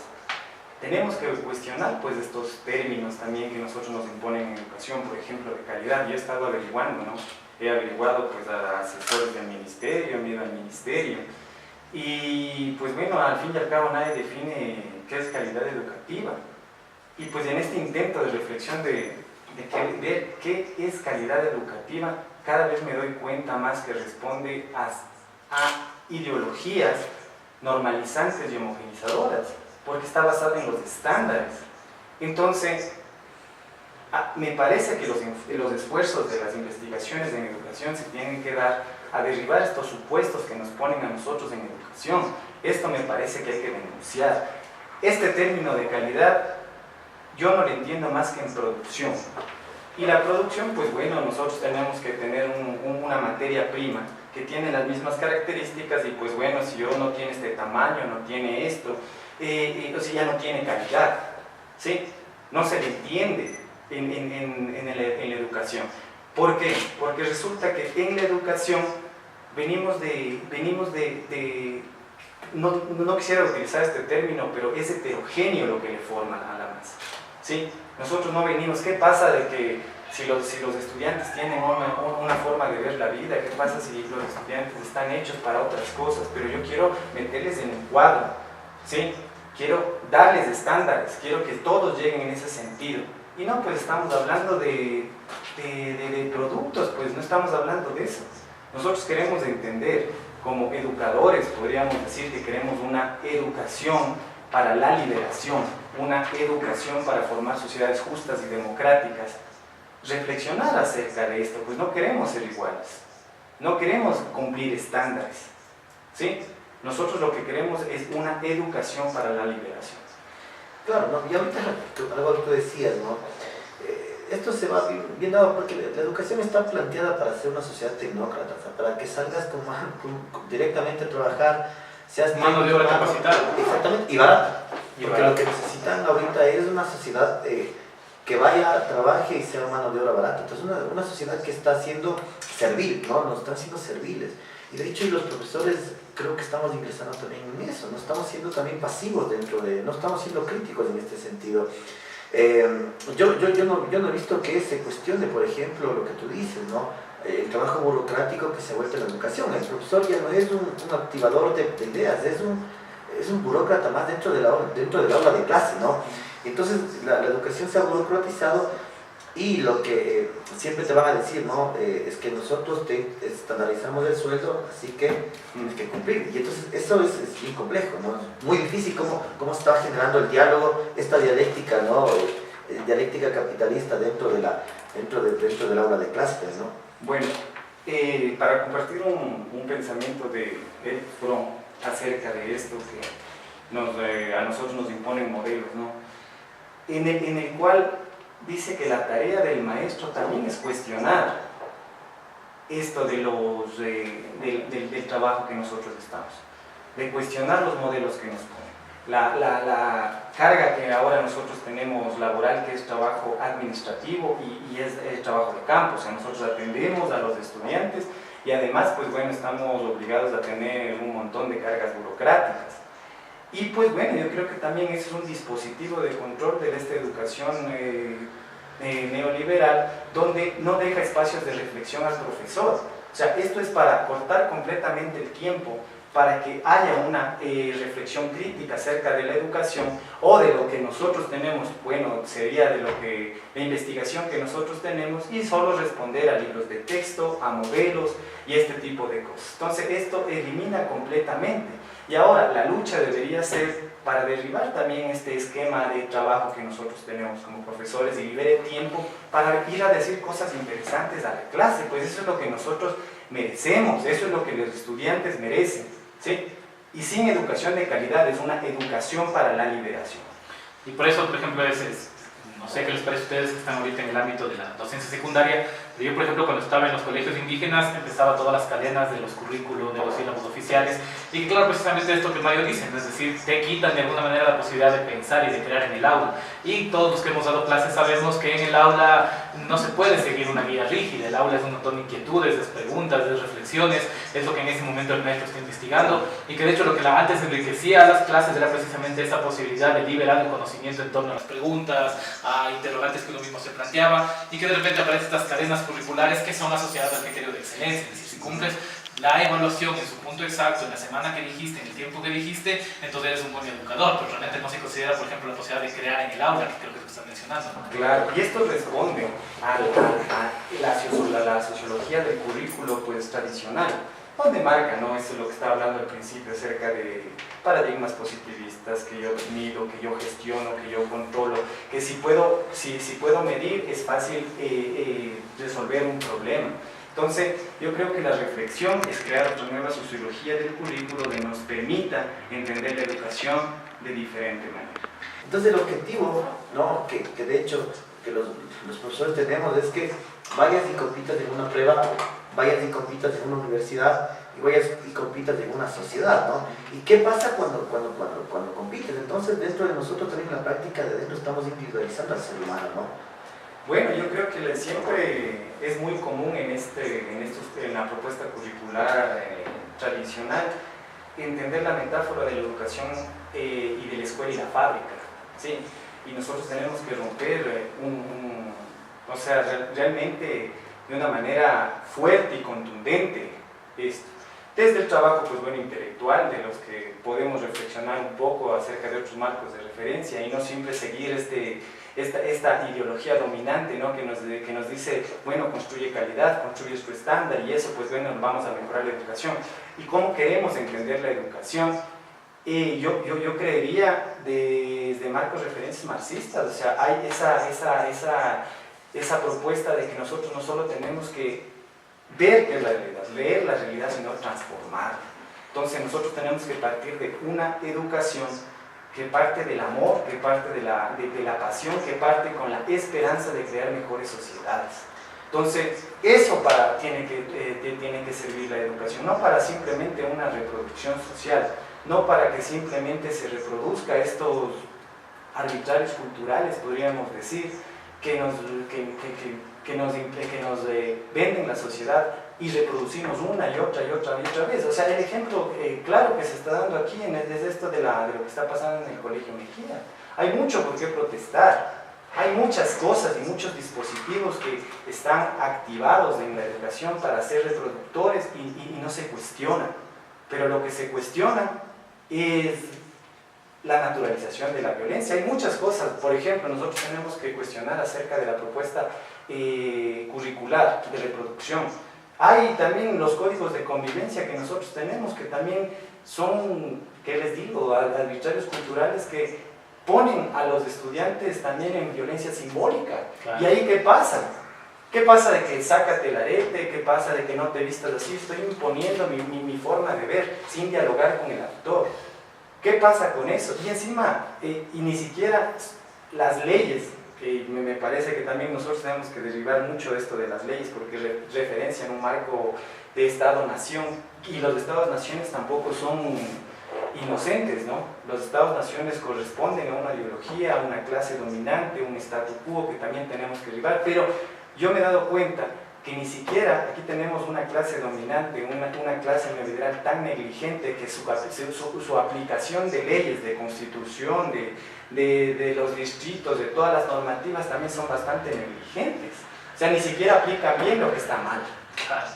tenemos que cuestionar pues estos términos también que nosotros nos imponen en educación, por ejemplo, de calidad. Yo he estado averiguando, ¿no? He averiguado pues a asesores del ministerio, he ido al ministerio y pues bueno, al fin y al cabo nadie define qué es calidad educativa. Y pues en este intento de reflexión de ver qué es calidad educativa, cada vez me doy cuenta más que responde a ideologías normalizantes y homogenizadoras, porque está basada en los estándares. Entonces, me parece que los esfuerzos de las investigaciones en educación se tienen que dar a derribar estos supuestos que nos ponen a nosotros en educación. Esto me parece que hay que denunciar. Este término de calidad yo no lo entiendo más que en producción. Y la producción, pues bueno, nosotros tenemos que tener una materia prima que tiene las mismas características y pues bueno, si yo no tiene este tamaño, no tiene esto, entonces ya no tiene calidad, ¿sí? No se le entiende en la educación. ¿Por qué? Porque resulta que en la educación venimos de no quisiera utilizar este término, pero es heterogéneo lo que le forma a la masa, ¿sí? Nosotros no venimos, ¿qué pasa de que si los estudiantes tienen una forma de ver la vida? ¿Qué pasa si los estudiantes están hechos para otras cosas? Pero yo quiero meterles en un cuadro, ¿sí? Quiero darles estándares, quiero que todos lleguen en ese sentido. Y no, pues estamos hablando de productos, pues no estamos hablando de eso. Nosotros queremos entender, como educadores, podríamos decir que queremos una educación para la liberación, una educación para formar sociedades justas y democráticas. Reflexionar acerca de esto, pues no queremos ser iguales, no queremos cumplir estándares, ¿sí? Nosotros lo que queremos es una educación para la liberación. Claro, ¿no? Y ahorita algo que tú decías, ¿no? Esto se va bien dado porque la educación está planteada para ser una sociedad tecnócrata, o sea, para que salgas directamente a trabajar, seas mano de obra capacitada. Exactamente, y barata. Porque lo que necesitan ahorita es una sociedad que vaya, trabaje y sea mano de obra barata. Entonces una sociedad que está siendo servil, ¿no? Nos están siendo serviles. Y de hecho, y los profesores creo que estamos ingresando también en eso, no estamos siendo también pasivos no estamos siendo críticos en este sentido. Yo no he visto que se cuestione, por ejemplo, lo que tú dices, ¿no? El trabajo burocrático que se ha vuelto en la educación. El profesor ya no es un activador de ideas, es un burócrata más dentro del aula de clase, ¿no? Entonces la educación se ha burocratizado y lo que siempre te van a decir, ¿no? Es que nosotros te estandarizamos el sueldo, así que tienes que cumplir. Y entonces eso es bien complejo, ¿no? Es muy difícil cómo se está generando el diálogo, esta dialéctica, ¿no? Dialéctica capitalista dentro del aula de clases, ¿no? Bueno, para compartir un pensamiento de Eric Fromm acerca de esto que a nosotros nos imponen modelos, ¿no? En el cual dice que la tarea del maestro también es cuestionar esto del trabajo que nosotros estamos, de cuestionar los modelos que nos ponen. La carga que ahora nosotros tenemos laboral, que es trabajo administrativo y es el trabajo de campo, o sea, nosotros atendemos a los estudiantes y además, pues bueno, estamos obligados a tener un montón de cargas burocráticas. Y pues bueno, yo creo que también es un dispositivo de control de esta educación neoliberal, donde no deja espacios de reflexión al profesor. O sea, esto es para cortar completamente el tiempo, para que haya una reflexión crítica acerca de la educación o de lo que nosotros tenemos, bueno, sería de la investigación que nosotros tenemos, y solo responder a libros de texto, a modelos y este tipo de cosas. Entonces esto elimina completamente. Y ahora la lucha debería ser para derribar también este esquema de trabajo que nosotros tenemos como profesores y libere tiempo para ir a decir cosas interesantes a la clase, pues eso es lo que nosotros merecemos, eso es lo que los estudiantes merecen, ¿sí? Y sin educación de calidad es una educación para la liberación. Y por eso, por ejemplo, no sé qué les parece a ustedes que están ahorita en el ámbito de la docencia secundaria, pero yo, por ejemplo, cuando estaba en los colegios indígenas, empezaba todas las cadenas de los currículos, de los sílabos oficiales, y claro, precisamente esto que Mario dice, es decir, te quitan de alguna manera la posibilidad de pensar y de crear en el aula. Y todos los que hemos dado clases sabemos que en el aula no se puede seguir una guía rígida, el aula es un montón de inquietudes, de preguntas, de reflexiones, es lo que en ese momento el maestro está investigando, y que de hecho lo que antes enriquecía a las clases era precisamente esa posibilidad de liberar el conocimiento en torno a las preguntas, a interrogantes que uno mismo se planteaba, y que de repente aparecen estas cadenas curriculares que son asociadas al criterio de excelencia, es decir, si cumples la evaluación en su punto exacto, en la semana que dijiste, en el tiempo que dijiste, entonces eres un buen educador, pero realmente no se considera, por ejemplo, la posibilidad de crear en el aula, que creo que es lo que están mencionando, ¿no? Claro, y esto responde a la sociología del currículo pues, tradicional, donde marca, ¿no? Eso es lo que estaba hablando al principio acerca de paradigmas positivistas, que yo mido, que yo gestiono, que yo controlo, que si puedo medir es fácil resolver un problema. Entonces, yo creo que la reflexión es crear otra nueva sociología del currículo que nos permita entender la educación de diferente manera. Entonces, el objetivo, ¿no? que de hecho que los profesores tenemos es que vayas y compitas en una prueba, vayas y compitas en una universidad y vayas y compitas en una sociedad, ¿no? ¿Y qué pasa cuando compites? Entonces, dentro de nosotros también en la práctica de dentro estamos individualizando al ser humano, ¿no? Bueno, yo creo que siempre es muy común en la propuesta curricular tradicional entender la metáfora de la educación y de la escuela y la fábrica, ¿sí? Y nosotros tenemos que romper o sea, realmente de una manera fuerte y contundente esto. Desde el trabajo, pues bueno, intelectual, de los que podemos reflexionar un poco acerca de otros marcos de referencia y no siempre seguir esta ideología dominante, ¿no? que nos dice, bueno, construye calidad, construye su estándar y eso, pues bueno, vamos a mejorar la educación. ¿Y cómo queremos entender la educación? Yo creería desde marcos de referencias marxistas, o sea, hay esa propuesta de que nosotros no solo tenemos que ver qué es la realidad, leer la realidad, sino transformarla. Entonces nosotros tenemos que partir de una educación que parte del amor, que parte de la pasión, que parte con la esperanza de crear mejores sociedades. Entonces, eso tiene que servir la educación, no para simplemente una reproducción social, no para que simplemente se reproduzca estos arbitrarios culturales, podríamos decir, que que nos venden la sociedad y reproducimos una y otra vez. O sea, el ejemplo claro que se está dando aquí es esto de lo que está pasando en el Colegio Mejía. Hay mucho por qué protestar, hay muchas cosas y muchos dispositivos que están activados en la educación para ser reproductores y no se cuestionan. Pero lo que se cuestiona es la naturalización de la violencia. Hay muchas cosas, por ejemplo, nosotros tenemos que cuestionar acerca de la propuesta curricular de reproducción. Hay también los códigos de convivencia que nosotros tenemos, que también son, ¿qué les digo?, arbitrarios culturales que ponen a los estudiantes también en violencia simbólica. Claro. ¿Y ahí qué pasa? ¿Qué pasa de que sácate el arete? ¿Qué pasa de que no te vistas así? Estoy imponiendo mi forma de ver sin dialogar con el actor. ¿Qué pasa con eso? Y encima, y ni siquiera las leyes, que me parece que también nosotros tenemos que derribar mucho esto de las leyes, porque referencian un marco de Estado-Nación, y los Estados-Naciones tampoco son inocentes, ¿no? Los Estados-Naciones corresponden a una ideología, a una clase dominante, un statu quo que también tenemos que derribar, pero yo me he dado cuenta que ni siquiera aquí tenemos una clase dominante, una clase neoliberal tan negligente que su aplicación de leyes, de constitución, de los distritos, de todas las normativas también son bastante negligentes. O sea, ni siquiera aplica bien lo que está mal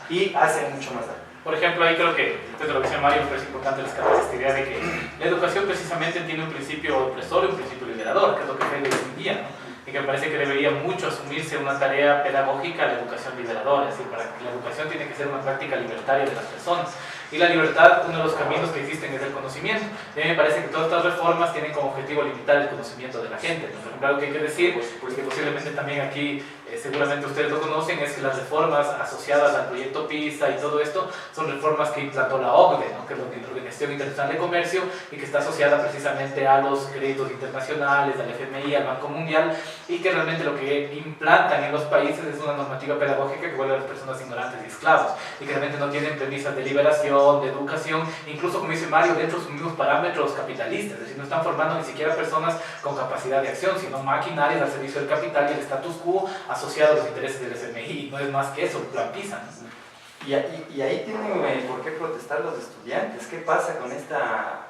y hace mucho más daño. Por ejemplo, ahí creo que, desde lo que decía Mario, es importante rescatar esta idea de que la educación precisamente tiene un principio opresor y un principio liberador, que es lo que Hegel defendía, ¿no? Y que me parece que debería mucho asumirse una tarea pedagógica, la educación liberadora, es decir, para que la educación tiene que ser una práctica libertaria de las personas. Y la libertad, uno de los caminos que existen es el conocimiento. Y a mí me parece que todas estas reformas tienen como objetivo limitar el conocimiento de la gente. Por ejemplo, algo que hay que decir, pues que posiblemente también aquí, seguramente ustedes lo conocen, es que las reformas asociadas al proyecto PISA y todo esto son reformas que implantó la OCDE, ¿no? Que es la Organización Internacional de Comercio, y que está asociada precisamente a los créditos internacionales, al FMI, al Banco Mundial, y que realmente lo que implantan en los países es una normativa pedagógica que vuelve a las personas ignorantes y esclavos, y que realmente no tienen premisas de liberación, de educación, incluso como dice Mario, dentro de sus mismos parámetros capitalistas, es decir, no están formando ni siquiera personas con capacidad de acción, sino maquinarias al servicio del capital y el status quo asociado a los intereses del FMI, no es más que eso, plan PISA. Y ahí tienen por qué protestar los estudiantes. ¿Qué pasa con esta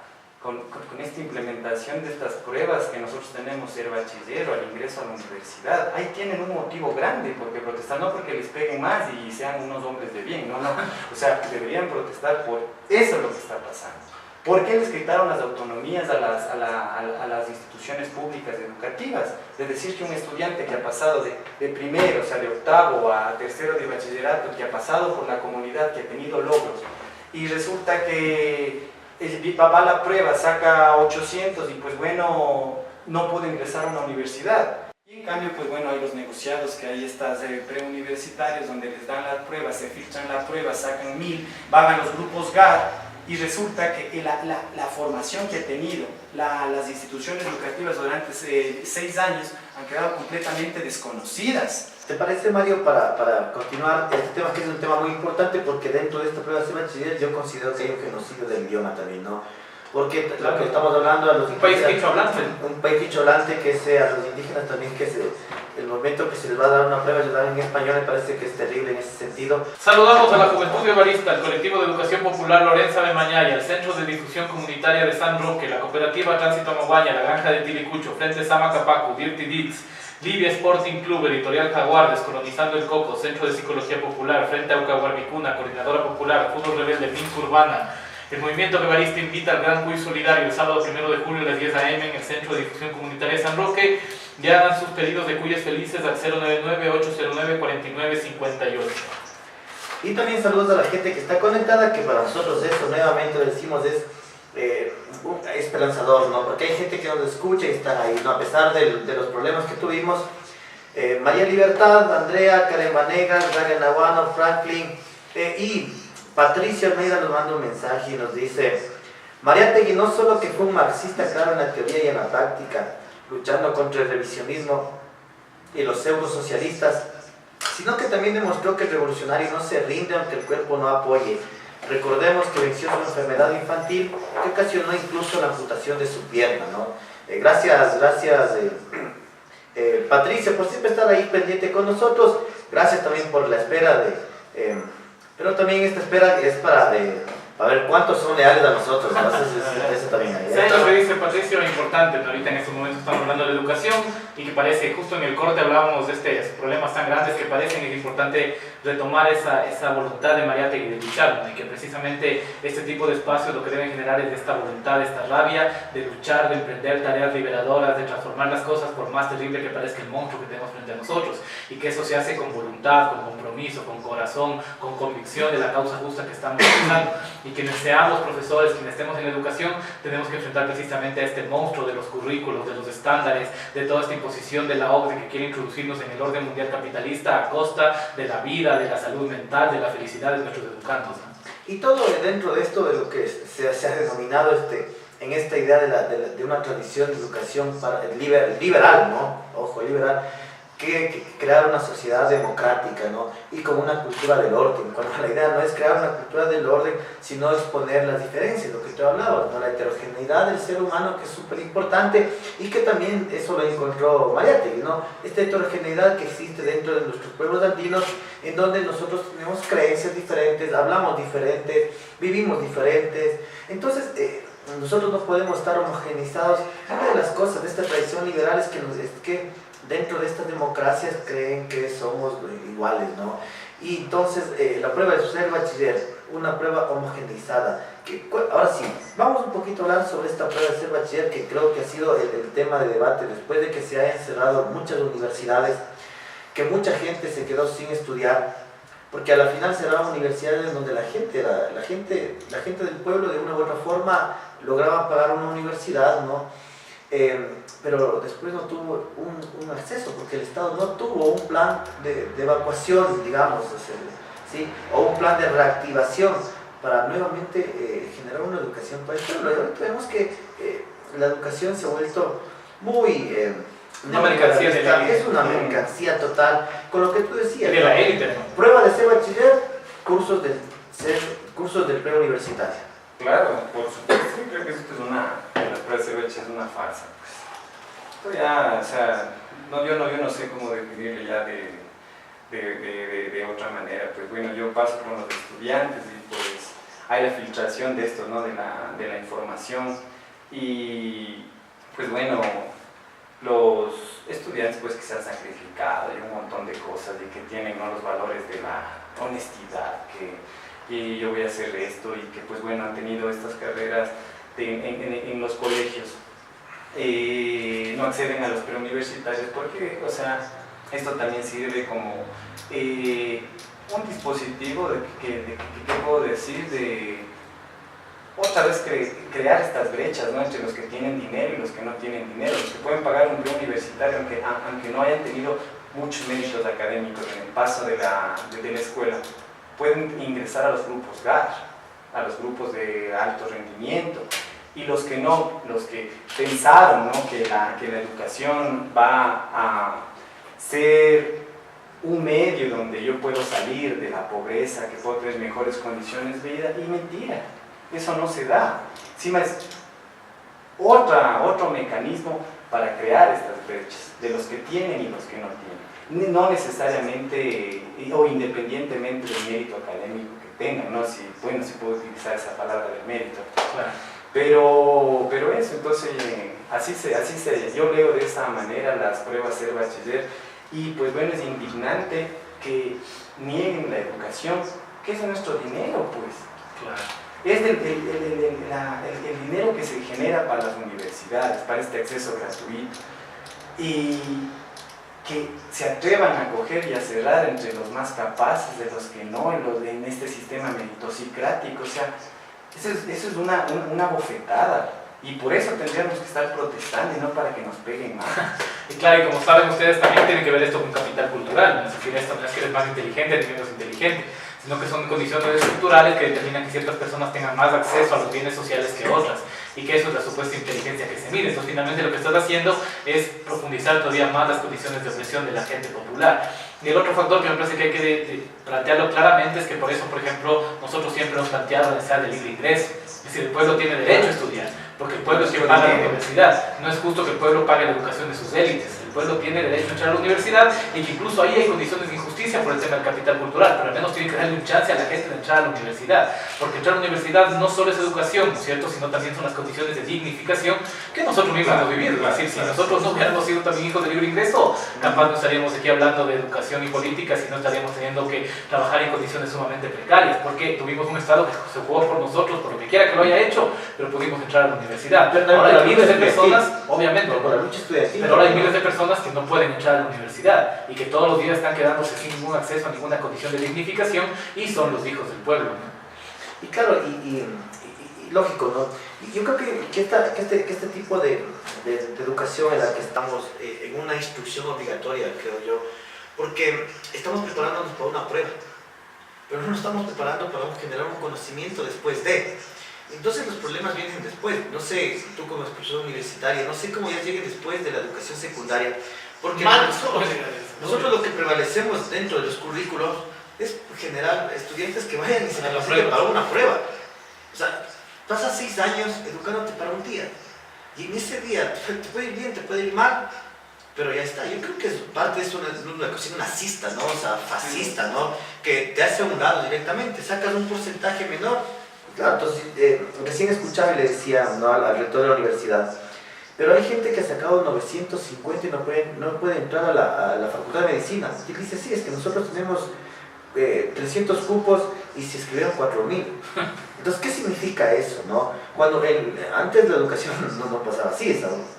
implementación de estas pruebas que nosotros tenemos, ser bachiller o al ingreso a la universidad? Ahí tienen un motivo grande por qué protestar, no porque les peguen más y sean unos hombres de bien, no, o sea, deberían protestar por eso lo que está pasando. ¿Por qué les quitaron las autonomías a las instituciones públicas educativas? Es decir, que un estudiante que ha pasado de primero, o sea, de octavo a tercero de bachillerato, que ha pasado por la comunidad, que ha tenido logros, y resulta que va a la prueba, saca 800 y pues bueno, no puede ingresar a una universidad. Y en cambio, pues bueno, hay los negociados, que hay estas preuniversitarios donde les dan las pruebas, se filtran la prueba, sacan 1000, van a los grupos GAR, y resulta que la formación que ha tenido las instituciones educativas durante 6 años han quedado completamente desconocidas. ¿Te parece, Mario, para continuar este tema, que es un tema muy importante, porque dentro de esta prueba de bachiller yo considero que hay un genocidio del idioma también, ¿no? Porque claro, lo que estamos hablando a los indígenas, un país hichohablante, que sea a los indígenas también, que es el momento que se les va a dar una prueba, ayudar en español, me parece que es terrible en ese sentido. Saludamos a la Juventud Guevarista, al Colectivo de Educación Popular Lorenza de Mañaya, al Centro de Difusión Comunitaria de San Roque, la Cooperativa Tránsito Amaguaña, la Granja de Tilicucho, Frente Sama Capacu, Dirty Deeds, Libia Sporting Club, Editorial Jaguar, Descolonizando el Coco, Centro de Psicología Popular, Frente Aucahuarmicuna, Coordinadora Popular, Fútbol Rebelde, Minca Urbana. El Movimiento Guevarista invita al Gran Quiz Solidario el sábado 1 de julio a las 10 a.m. en el Centro de Difusión Comunitaria de San Roque. Ya hagan sus pedidos de cuyes felices al 099-809-4958. Y también saludos a la gente que está conectada, que para nosotros eso, nuevamente lo decimos, es esperanzador, ¿no? Porque hay gente que nos escucha y está ahí, ¿no? A pesar de los problemas que tuvimos. María Libertad, Andrea, Karen Vanegas, Daria Nahuano, Franklin y Patricia Almeida nos manda un mensaje y nos dice: Mariátegui no solo que fue un marxista claro en la teoría y en la práctica, luchando contra el revisionismo y los pseudosocialistas, sino que también demostró que el revolucionario no se rinde aunque el cuerpo no apoye. Recordemos que venció su enfermedad infantil que ocasionó incluso la amputación de su pierna, ¿no? Gracias, Patricia, por siempre estar ahí pendiente con nosotros. gracias también por la espera pero también esta espera es para ver cuántos son leales a nosotros, ¿no? Eso también hay. ¿Sabes lo que dice Patricio? Importante, ¿no? Ahorita en estos momentos estamos hablando de educación y que parece, justo en el corte hablábamos de estos problemas tan grandes que parecen, es importante retomar esa voluntad de Mariátegui de luchar, ¿no? Y que precisamente este tipo de espacios lo que deben generar es esta voluntad, esta rabia de luchar, de emprender tareas liberadoras, de transformar las cosas por más terrible que parezca el monstruo que tenemos frente a nosotros, y que eso se hace con voluntad, con compromiso, con corazón, con convicción de la causa justa que estamos realizando. Y quienes seamos profesores, quienes estemos en la educación, tenemos que enfrentar precisamente a este monstruo de los currículos, de los estándares, de toda esta imposición de la OCDE que quiere introducirnos en el orden mundial capitalista a costa de la vida, de la salud mental, de la felicidad de nuestros educandos, ¿no? Y todo dentro de esto de lo que se ha denominado en esta idea de una tradición de educación liberal, ¿no? Ojo, liberal, que crear una sociedad democrática, ¿no? Y con una cultura del orden, cuando la idea no es crear una cultura del orden, sino exponer las diferencias, lo que tú hablabas, ¿no? La heterogeneidad del ser humano, que es súper importante y que también eso lo encontró Mariátegui, ¿no? Esta heterogeneidad que existe dentro de nuestros pueblos andinos, en donde nosotros tenemos creencias diferentes, hablamos diferentes, vivimos diferentes, entonces nosotros no podemos estar homogenizados. Una de las cosas de esta tradición liberal es que dentro de estas democracias creen que somos iguales, ¿no? Y entonces la prueba de ser bachiller, una prueba homogeneizada. Ahora sí, vamos un poquito a hablar sobre esta prueba de ser bachiller, que creo que ha sido el tema de debate después de que se hayan cerrado muchas universidades, que mucha gente se quedó sin estudiar, porque a la final cerraban universidades donde la gente del pueblo de una u otra forma lograba pagar una universidad, ¿no? Pero después no tuvo un acceso, porque el Estado no tuvo un plan de evacuación, digamos, ¿sí? O un plan de reactivación para nuevamente generar una educación para el pueblo. Y ahorita vemos que la educación se ha vuelto muy... una mercancía de la élite. Es una mercancía total, con lo que tú decías. De la élite, ¿no? Prueba de ser bachiller, cursos del preuniversitario. Claro, por supuesto, creo que esto es la prueba de ser bachiller es una farsa, pues. Esto ya, o sea, yo no sé cómo definirlo ya de otra manera. Pues bueno, yo paso con los estudiantes y pues hay la filtración de esto, ¿no? De la información, y pues bueno, los estudiantes pues que se han sacrificado y un montón de cosas y que tienen, ¿no? Los valores de la honestidad, y yo voy a hacer esto, y que pues bueno, han tenido estas carreras en los colegios, no acceden a los preuniversitarios porque, o sea, esto también sirve como un dispositivo ¿qué puedo decir? De otra vez crear estas brechas, ¿no? Entre los que tienen dinero y los que no tienen dinero, los que pueden pagar un preuniversitario aunque no hayan tenido muchos méritos académicos en el paso de la escuela, pueden ingresar a los grupos GAR, a los grupos de alto rendimiento, y los que no, los que pensaron, ¿no? que la educación va a ser un medio donde yo puedo salir de la pobreza, que puedo tener mejores condiciones de vida, y mentira, eso no se da. Encima es otro mecanismo para crear estas brechas, de los que tienen y los que no tienen. No necesariamente o independientemente del mérito académico que tengan, ¿no? Si puedo utilizar esa palabra del mérito. Claro. Pero eso, entonces, yo leo de esa manera las pruebas ser bachiller, y pues bueno, es indignante que nieguen la educación, que es nuestro dinero, pues. Claro. Es el dinero que se genera para las universidades, para este acceso gratuito, y que se atrevan a coger y a cerrar entre los más capaces de los que no, en este sistema meritocrático. O sea, eso es una bofetada, y por eso tendríamos que estar protestando y no para que nos peguen más. Y claro, y como saben ustedes, también tienen que ver esto con capital cultural, ¿no? Es decir, esto no es que eres más inteligente ni menos inteligente, sino que son condiciones estructurales que determinan que ciertas personas tengan más acceso a los bienes sociales que otras, y que eso es la supuesta inteligencia que se mide. Entonces finalmente lo que estás haciendo es profundizar todavía más las condiciones de opresión de la gente popular. Y el otro factor que me parece que hay que plantearlo claramente es que por eso, por ejemplo, nosotros siempre hemos planteado la necesidad de libre ingreso. Es decir, el pueblo tiene derecho a estudiar, porque el pueblo es quien paga la universidad. No es justo que el pueblo pague la educación de sus élites. El pueblo tiene derecho a entrar a la universidad y que incluso ahí hay condiciones de injusticia por el tema del capital cultural, pero al menos tienen que darle un chance a la gente de entrar a la universidad, porque entrar a la universidad no solo es educación, ¿no es cierto?, sino también son las condiciones de dignificación que nosotros mismos hemos vivido. Es decir, si nosotros no hubiéramos sido también hijos de libre ingreso, capaz no estaríamos aquí hablando de educación y política, sino estaríamos teniendo que trabajar en condiciones sumamente precarias, porque tuvimos un Estado que se jugó por nosotros, por lo que quiera que lo haya hecho, pero pudimos entrar a la universidad. Pero ahora hay miles de personas, obviamente, por la lucha estudiantil, pero ahora hay miles de personas que no pueden entrar a la universidad y que todos los días están quedándose sin ningún acceso a ninguna condición de dignificación y son los hijos del pueblo, ¿no? Y claro, y lógico, ¿no? Y yo creo que este tipo de educación en la que estamos, en una instrucción obligatoria, creo yo, porque estamos preparándonos para una prueba, pero no nos estamos preparando para generar un conocimiento después de. Entonces los problemas vienen después. No sé, tú como profesor universitario, no sé cómo ya lleguen después de la educación secundaria, porque nosotros lo que prevalecemos dentro de los currículos es generar estudiantes que vayan y se capaciten para una prueba. O sea, pasas 6 años educándote para un día, y en ese día te puede ir bien, te puede ir mal, pero ya está. Yo creo que parte de eso es una cocina nazista, ¿no? O sea, fascista, ¿no? Que te hace a un lado directamente, sacas un porcentaje menor. Claro, entonces, recién escuchaba y le decía, ¿no?, al rector de la universidad, pero hay gente que ha sacado 950 y no puede entrar a la facultad de medicina. Y él dice, sí, es que nosotros tenemos 300 cupos y se inscribieron 4.000. Entonces, ¿qué significa eso, no? Cuando antes la educación no pasaba así, ¿no?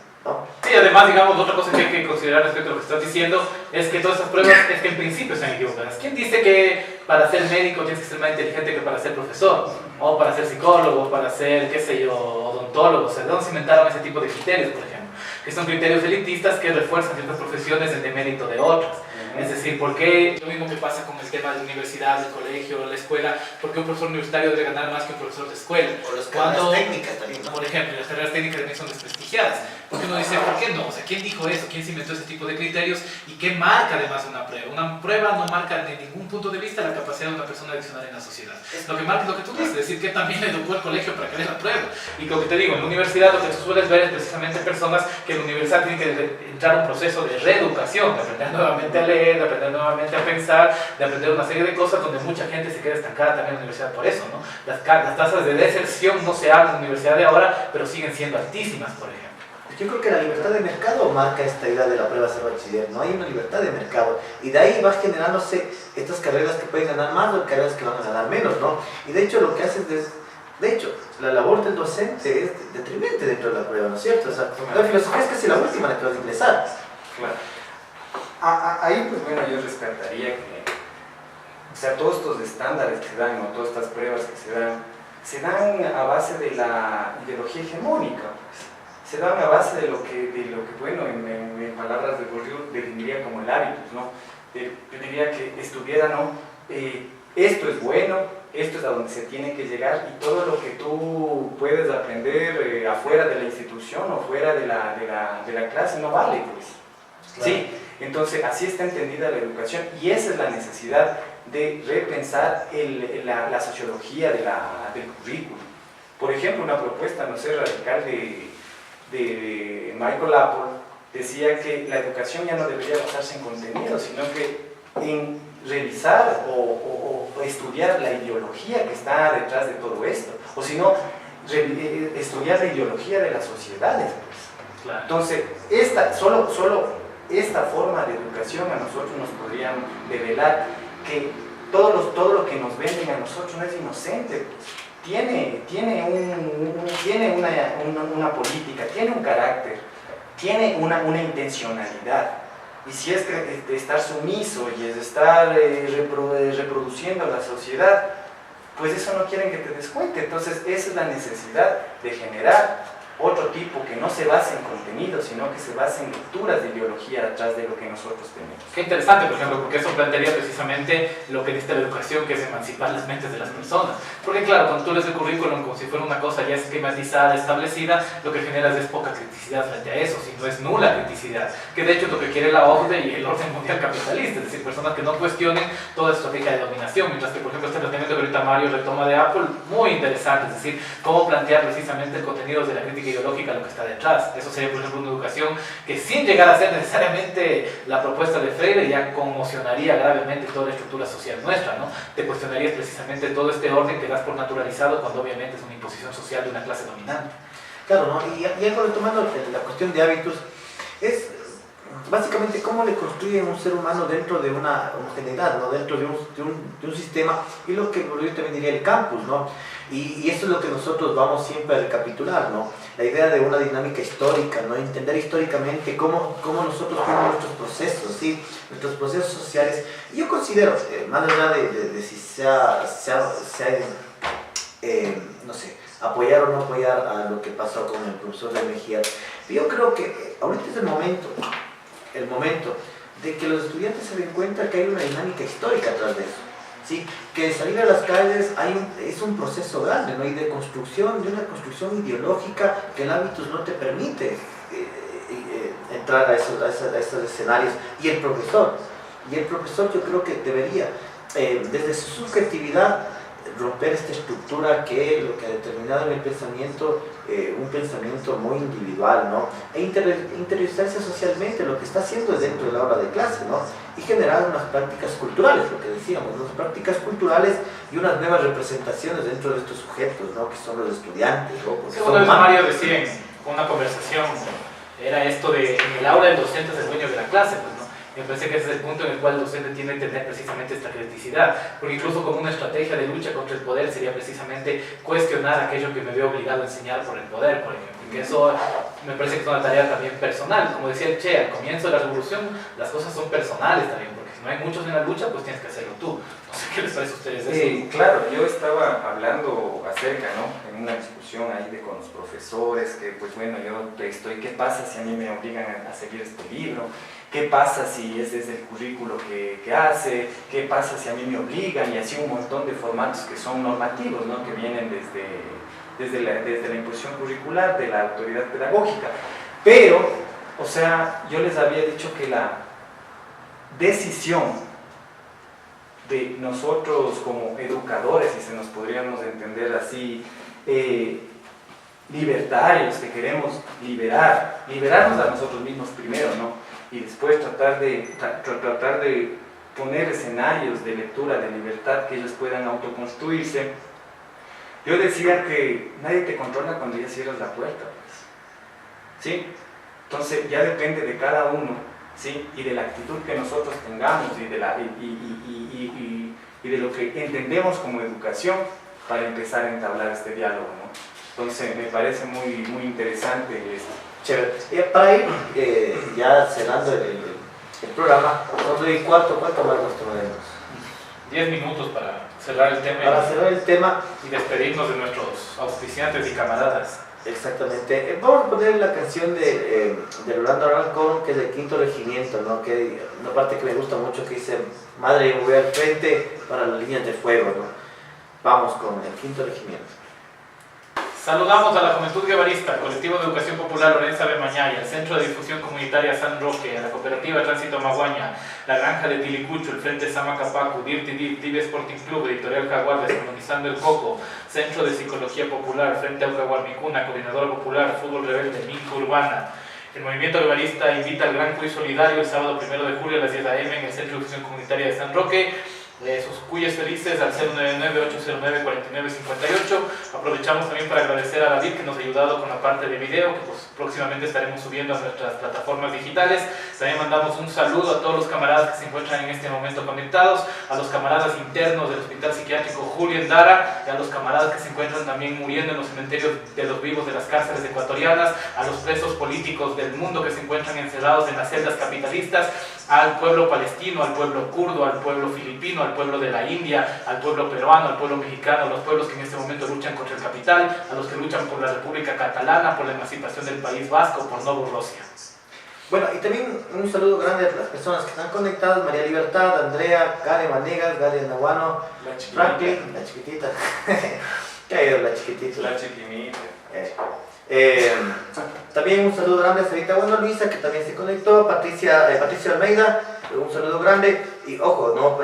Sí, además, digamos, otra cosa que hay que considerar respecto a lo que estás diciendo es que todas esas pruebas es que en principio están equivocadas. ¿Quién dice que para ser médico tienes que ser más inteligente que para ser profesor? O para ser psicólogo, o para ser, qué sé yo, odontólogo. O sea, ¿de dónde se inventaron ese tipo de criterios, por ejemplo? Que son criterios elitistas que refuerzan ciertas profesiones en demérito de otras. Es decir, ¿por qué lo mismo que pasa con el tema de la universidad, del colegio, la escuela? ¿Por qué un profesor universitario debe ganar más que un profesor de escuela? O las carreras técnicas también, ¿no? Por ejemplo, las carreras técnicas también son desprestigiadas. Porque uno dice, ¿por qué no? O sea, ¿quién dijo eso? ¿Quién se inventó ese tipo de criterios? ¿Y qué marca además una prueba? Una prueba no marca de ningún punto de vista la capacidad de una persona de accionar en la sociedad. Lo que marca es lo que tú dices, es decir, que también educó el colegio para que dé la prueba. Y lo que te digo, en la universidad lo que tú sueles ver es precisamente personas que en la universidad tienen que entrar a un proceso de reeducación, de aprender nuevamente a leer, de aprender nuevamente a pensar, de aprender una serie de cosas donde mucha gente se queda estancada también en la universidad por eso, ¿no? Las tasas de deserción no se hablan en la universidad de ahora, pero siguen siendo altísimas, por ejemplo. Yo creo que la libertad de mercado marca esta idea de la prueba ser bachiller. No hay una libertad de mercado y de ahí va generándose estas carreras que pueden ganar más o carreras que van a ganar menos, ¿no? Y de hecho lo que haces es, de hecho, la labor del docente es detrimente dentro de la prueba, ¿no es cierto? O sea, la filosofía es casi la última en la que vas a ingresar. Claro. Ahí, pues bueno, yo rescataría que, o sea, todos estos estándares que se dan, o todas estas pruebas que se dan a base de la ideología hegemónica, pues. Se dan a base de lo que bueno, en palabras de Bourdieu definiría como el hábitus, ¿no? Yo diría que estuviera, ¿no? Esto es bueno, esto es a donde se tiene que llegar, y todo lo que tú puedes aprender afuera de la institución o fuera de la clase no vale, pues. Claro. Sí, entonces así está entendida la educación, y esa es la necesidad de repensar la sociología del currículum. Por ejemplo, una propuesta, no sé, radical de Michael Apple decía que la educación ya no debería basarse en contenido, sino que en revisar o estudiar la ideología que está detrás de todo esto, o si no, estudiar la ideología de las sociedades, pues. Claro. Entonces, solo esta forma de educación a nosotros nos podría develar que todo lo que nos venden a nosotros no es inocente, pues. Tiene una política, tiene un carácter, tiene una intencionalidad. Y si es que de estar sumiso y es de estar reproduciendo la sociedad, pues eso no quieren que te des cuenta. Entonces esa es la necesidad de generar otro tipo que no se base en contenido, sino que se base en lecturas de ideología atrás de lo que nosotros tenemos. Qué interesante, por ejemplo, porque eso plantearía precisamente lo que dice la educación, que es emancipar las mentes de las personas. Porque claro, cuando tú lees el currículum como si fuera una cosa ya esquematizada, establecida, lo que generas es poca criticidad frente a eso, si no es nula criticidad, que de hecho es lo que quiere la OCDE y el orden mundial capitalista, es decir, personas que no cuestionen toda estrategia de dominación, mientras que por ejemplo este planteamiento que ahorita Mario retoma de Apple, muy interesante, es decir, cómo plantear precisamente el contenido de la crítica política ideológica lo que está detrás. Eso sería, por ejemplo, una educación que, sin llegar a ser necesariamente la propuesta de Freire, ya conmocionaría gravemente toda la estructura social nuestra, ¿no? Te cuestionarías precisamente todo este orden que das por naturalizado cuando obviamente es una imposición social de una clase dominante. Claro, ¿no? Y algo retomando la cuestión de hábitos, es básicamente cómo le construyen un ser humano dentro de una homogeneidad, ¿no? Dentro de un sistema, y lo que yo también diría el campus, ¿no? Y eso es lo que nosotros vamos siempre a recapitular, ¿no? La idea de una dinámica histórica, ¿no? Entender históricamente cómo nosotros tenemos nuestros procesos, ¿sí? Nuestros procesos sociales. Y yo considero, más allá de si no sé, apoyar o no apoyar a lo que pasó con el profesor de Mejía, yo creo que ahorita es el momento de que los estudiantes se den cuenta que hay una dinámica histórica atrás de eso, ¿sí? Que salir a las calles es un proceso grande, ¿no? Y de una construcción ideológica que el hábitos no te permite entrar a esos escenarios. Y el profesor yo creo que debería, desde su subjetividad, romper esta estructura que lo que ha determinado en el pensamiento, un pensamiento muy individual, ¿no? E interiorizarse socialmente, lo que está haciendo es dentro de la aula de clase, ¿no? Y generar unas prácticas culturales, lo que decíamos, unas prácticas culturales y unas nuevas representaciones dentro de estos sujetos, ¿no? Que son los estudiantes, ¿no? Porque una vez Mario decía en una conversación, era esto de en el aula el docente es el dueño de la clase, pues, ¿no? Me parece que ese es el punto en el cual el docente tiene que tener precisamente esta criticidad, porque incluso como una estrategia de lucha contra el poder sería precisamente cuestionar aquello que me veo obligado a enseñar por el poder, por ejemplo, que eso me parece que es una tarea también personal. Como decía el Che, al comienzo de la revolución las cosas son personales también, porque si no hay muchos en la lucha, pues tienes que hacerlo tú. No sé qué les parece a ustedes eso. Claro, yo estaba hablando acerca, ¿no? En una discusión ahí con los profesores, que pues bueno, yo estoy, ¿qué pasa si a mí me obligan a seguir este libro? ¿Qué pasa si es desde el currículo que hace? ¿Qué pasa si a mí me obligan? Y así un montón de formatos que son normativos, ¿no? Que vienen desde la imposición curricular de la autoridad pedagógica. Pero, o sea, yo les había dicho que la decisión de nosotros como educadores, si se nos podríamos entender así, libertarios, que queremos liberarnos a nosotros mismos primero, ¿no? Y después tratar de poner escenarios de lectura, de libertad, que ellos puedan autoconstruirse. Yo decía que nadie te controla cuando ya cierras la puerta, pues. ¿Sí? Entonces ya depende de cada uno, ¿sí? Y de la actitud que nosotros tengamos y de lo que entendemos como educación para empezar a entablar este diálogo, ¿no? Entonces me parece muy interesante esto. Chévere. Para ir ya cerrando el programa, 9:15, ¿cuánto más nos tomaremos? 10 minutos para cerrar el tema. Para cerrar el tema y despedirnos de nuestros auspiciantes y camaradas. Exactamente. Vamos a poner la canción de Rolando Arancón, que es del 5º Regimiento, ¿no? Que una parte que me gusta mucho, que dice: madre, yo voy al frente para las líneas de fuego, ¿no? Vamos con el 5º Regimiento. Saludamos a la Juventud Guevarista, al Colectivo de Educación Popular Lorenza de Mañaya, al Centro de Difusión Comunitaria San Roque, a la Cooperativa Tránsito Maguaña, la Granja de Tilicucho, el Frente Samacapacu, Dirti Sporting Club, Editorial Jaguar, Descolonizando el Coco, Centro de Psicología Popular, Frente Aucaguarmicuna, Coordinadora Popular, Fútbol Rebelde, Minca Urbana. El Movimiento Guevarista invita al Gran Cuy Solidario el sábado 1 de julio a las 10 a.m. en el Centro de Difusión Comunitaria de San Roque. Sus cuyes felices al 099-809-4958. Aprovechamos también para agradecer a David, que nos ha ayudado con la parte de video, que pues próximamente estaremos subiendo a nuestras plataformas digitales. También mandamos un saludo a todos los camaradas que se encuentran en este momento conectados, a los camaradas internos del Hospital Psiquiátrico Julio Endara, y a los camaradas que se encuentran también muriendo en los cementerios de los vivos de las cárceles ecuatorianas, a los presos políticos del mundo que se encuentran encerrados en las celdas capitalistas, al pueblo palestino, al pueblo kurdo, al pueblo filipino, al pueblo de la India, al pueblo peruano, al pueblo mexicano, a los pueblos que en este momento luchan contra el capital, a los que luchan por la República Catalana, por la emancipación del País Vasco, por Novorossia. Bueno, y también un saludo grande a las personas que están conectadas: María Libertad, Andrea, Gare Manegas, Gare Nahuano, Franklin, la chiquitita. ¿Qué ha ido la chiquitita? La chiquinita. También un saludo grande a Sarita Bueno Luisa, que también se conectó, Patricia Almeida, un saludo grande. Y ojo, ¿no?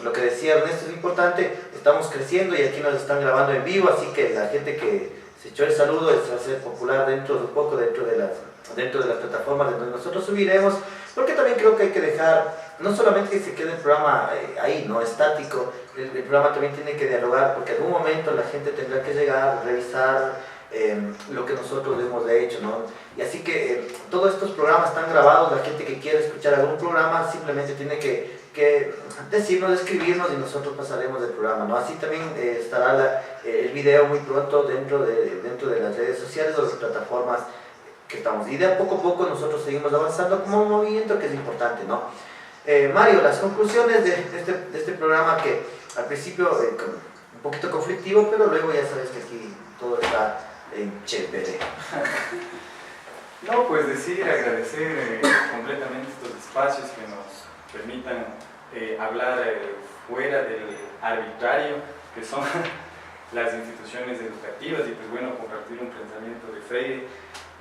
Lo que decía Ernesto es importante, estamos creciendo y aquí nos están grabando en vivo, así que la gente que se echó el saludo, se va a hacer popular dentro de un poco, dentro de las plataformas de donde nosotros subiremos, porque también creo que hay que dejar, no solamente que se quede el programa ahí, no estático, el programa también tiene que dialogar, porque en algún momento la gente tendrá que llegar, revisar lo que nosotros hemos hecho, ¿no? Y así que todos estos programas están grabados, la gente que quiere escuchar algún programa simplemente tiene que decirnos, escribirnos y nosotros pasaremos el programa, ¿no? Así también estará el video muy pronto dentro de las redes sociales o las plataformas que estamos. Y de a poco nosotros seguimos avanzando como un movimiento que es importante, ¿no? Mario, las conclusiones de este programa que al principio un poquito conflictivo, pero luego ya sabes que aquí todo está chévere. No, pues decir, agradecer completamente estos espacios que nos permitan hablar fuera del arbitrario que son las instituciones educativas y pues bueno, compartir un pensamiento de Freire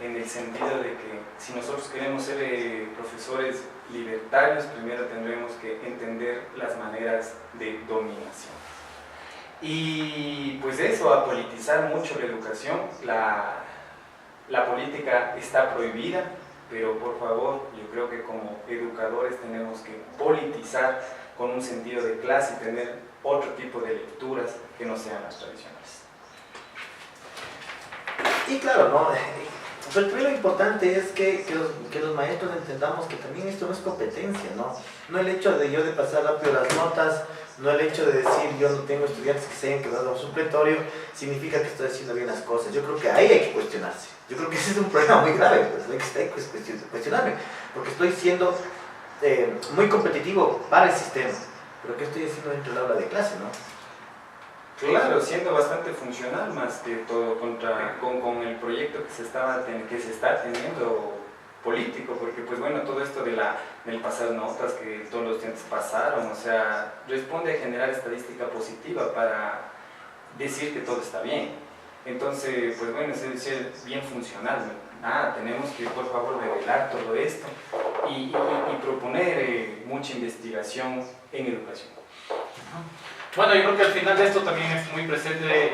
en el sentido de que si nosotros queremos ser profesores libertarios, primero tendremos que entender las maneras de dominación. Y pues eso, a politizar mucho la educación, la política está prohibida, pero por favor, yo creo que como educadores tenemos que politizar con un sentido de clase y tener otro tipo de lecturas que no sean las tradicionales. Y claro, ¿no? Pero también lo importante es que los maestros entendamos que también esto no es competencia, ¿no? No el hecho de yo de pasar rápido las notas, no el hecho de decir yo no tengo estudiantes que se hayan quedado en un supletorio, significa que estoy haciendo bien las cosas. Yo creo que ahí hay que cuestionarse. Yo creo que ese es un problema muy grave, pues hay que cuestionarme, porque estoy siendo muy competitivo para el sistema. Pero ¿qué estoy haciendo dentro del aula de clase, no? Claro, siendo bastante funcional más que todo con el proyecto que se está teniendo político, porque pues bueno, todo esto del pasar notas que todos los estudiantes pasaron, o sea, responde a generar estadística positiva para decir que todo está bien. Entonces, pues bueno, es ser bien funcional. Tenemos que por favor revelar todo esto y proponer mucha investigación en educación. Bueno, yo creo que al final de esto también es muy presente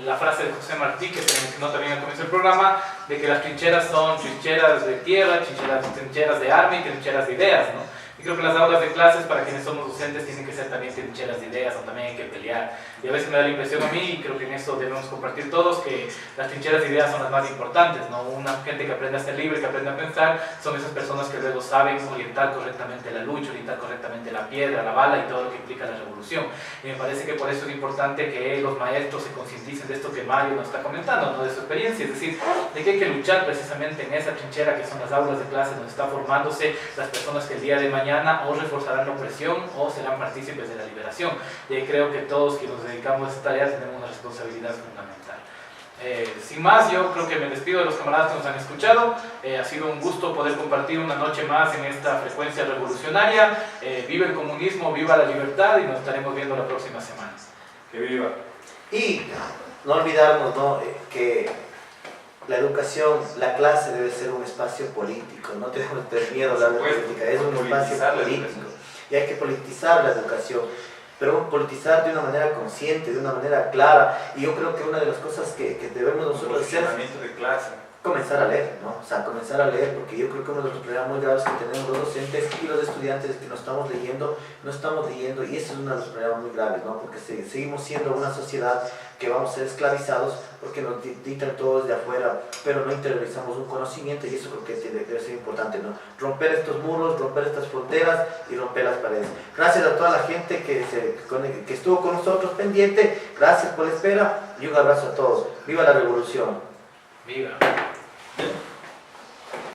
la frase de José Martí, que se mencionó también al comienzo del programa, de que las trincheras son trincheras de tierra, trincheras de arma y trincheras de ideas, ¿no? Y creo que las aulas de clases, para quienes somos docentes, tienen que ser también trincheras de ideas, o también hay que pelear. Y a veces me da la impresión a mí, y creo que en eso debemos compartir todos, que las trincheras de ideas son las más importantes, ¿no? Una gente que aprende a ser libre, que aprende a pensar, son esas personas que luego saben orientar correctamente la lucha, orientar correctamente la piedra, la bala y todo lo que implica la revolución. Y me parece que por eso es importante que los maestros se concienticen de esto que Mario nos está comentando, ¿no? De su experiencia, es decir, de que hay que luchar precisamente en esa trinchera que son las aulas de clase donde está formándose las personas que el día de mañana o reforzarán la opresión o serán partícipes de la liberación. Y creo que todos quienes nos dedicamos a esta tarea tenemos una responsabilidad fundamental. Sin más, yo creo que me despido de los camaradas que nos han escuchado. Ha sido un gusto poder compartir una noche más en esta frecuencia revolucionaria. Viva el comunismo, viva la libertad y nos estaremos viendo la próxima semana. Que viva. Y no olvidarnos, ¿no? Que la educación, la clase debe ser un espacio político, no tenemos que tener miedo a hablar de política, es un espacio político y hay que politizar la educación, pero politizar de una manera consciente, de una manera clara. Y yo creo que una de las cosas que debemos nosotros hacer es de clase. Comenzar a leer, ¿no? O sea, comenzar a leer, porque yo creo que uno de los problemas muy graves que tenemos los docentes y los estudiantes es que no estamos leyendo, y eso es uno de los problemas muy graves, ¿no? Porque seguimos siendo una sociedad que vamos a ser esclavizados porque nos dictan todo desde afuera, pero no interiorizamos un conocimiento, y eso creo que debe ser importante, ¿no? Romper estos muros, romper estas fronteras y romper las paredes. Gracias a toda la gente que estuvo con nosotros pendiente, gracias por la espera y un abrazo a todos. ¡Viva la revolución! Viva. Yeah.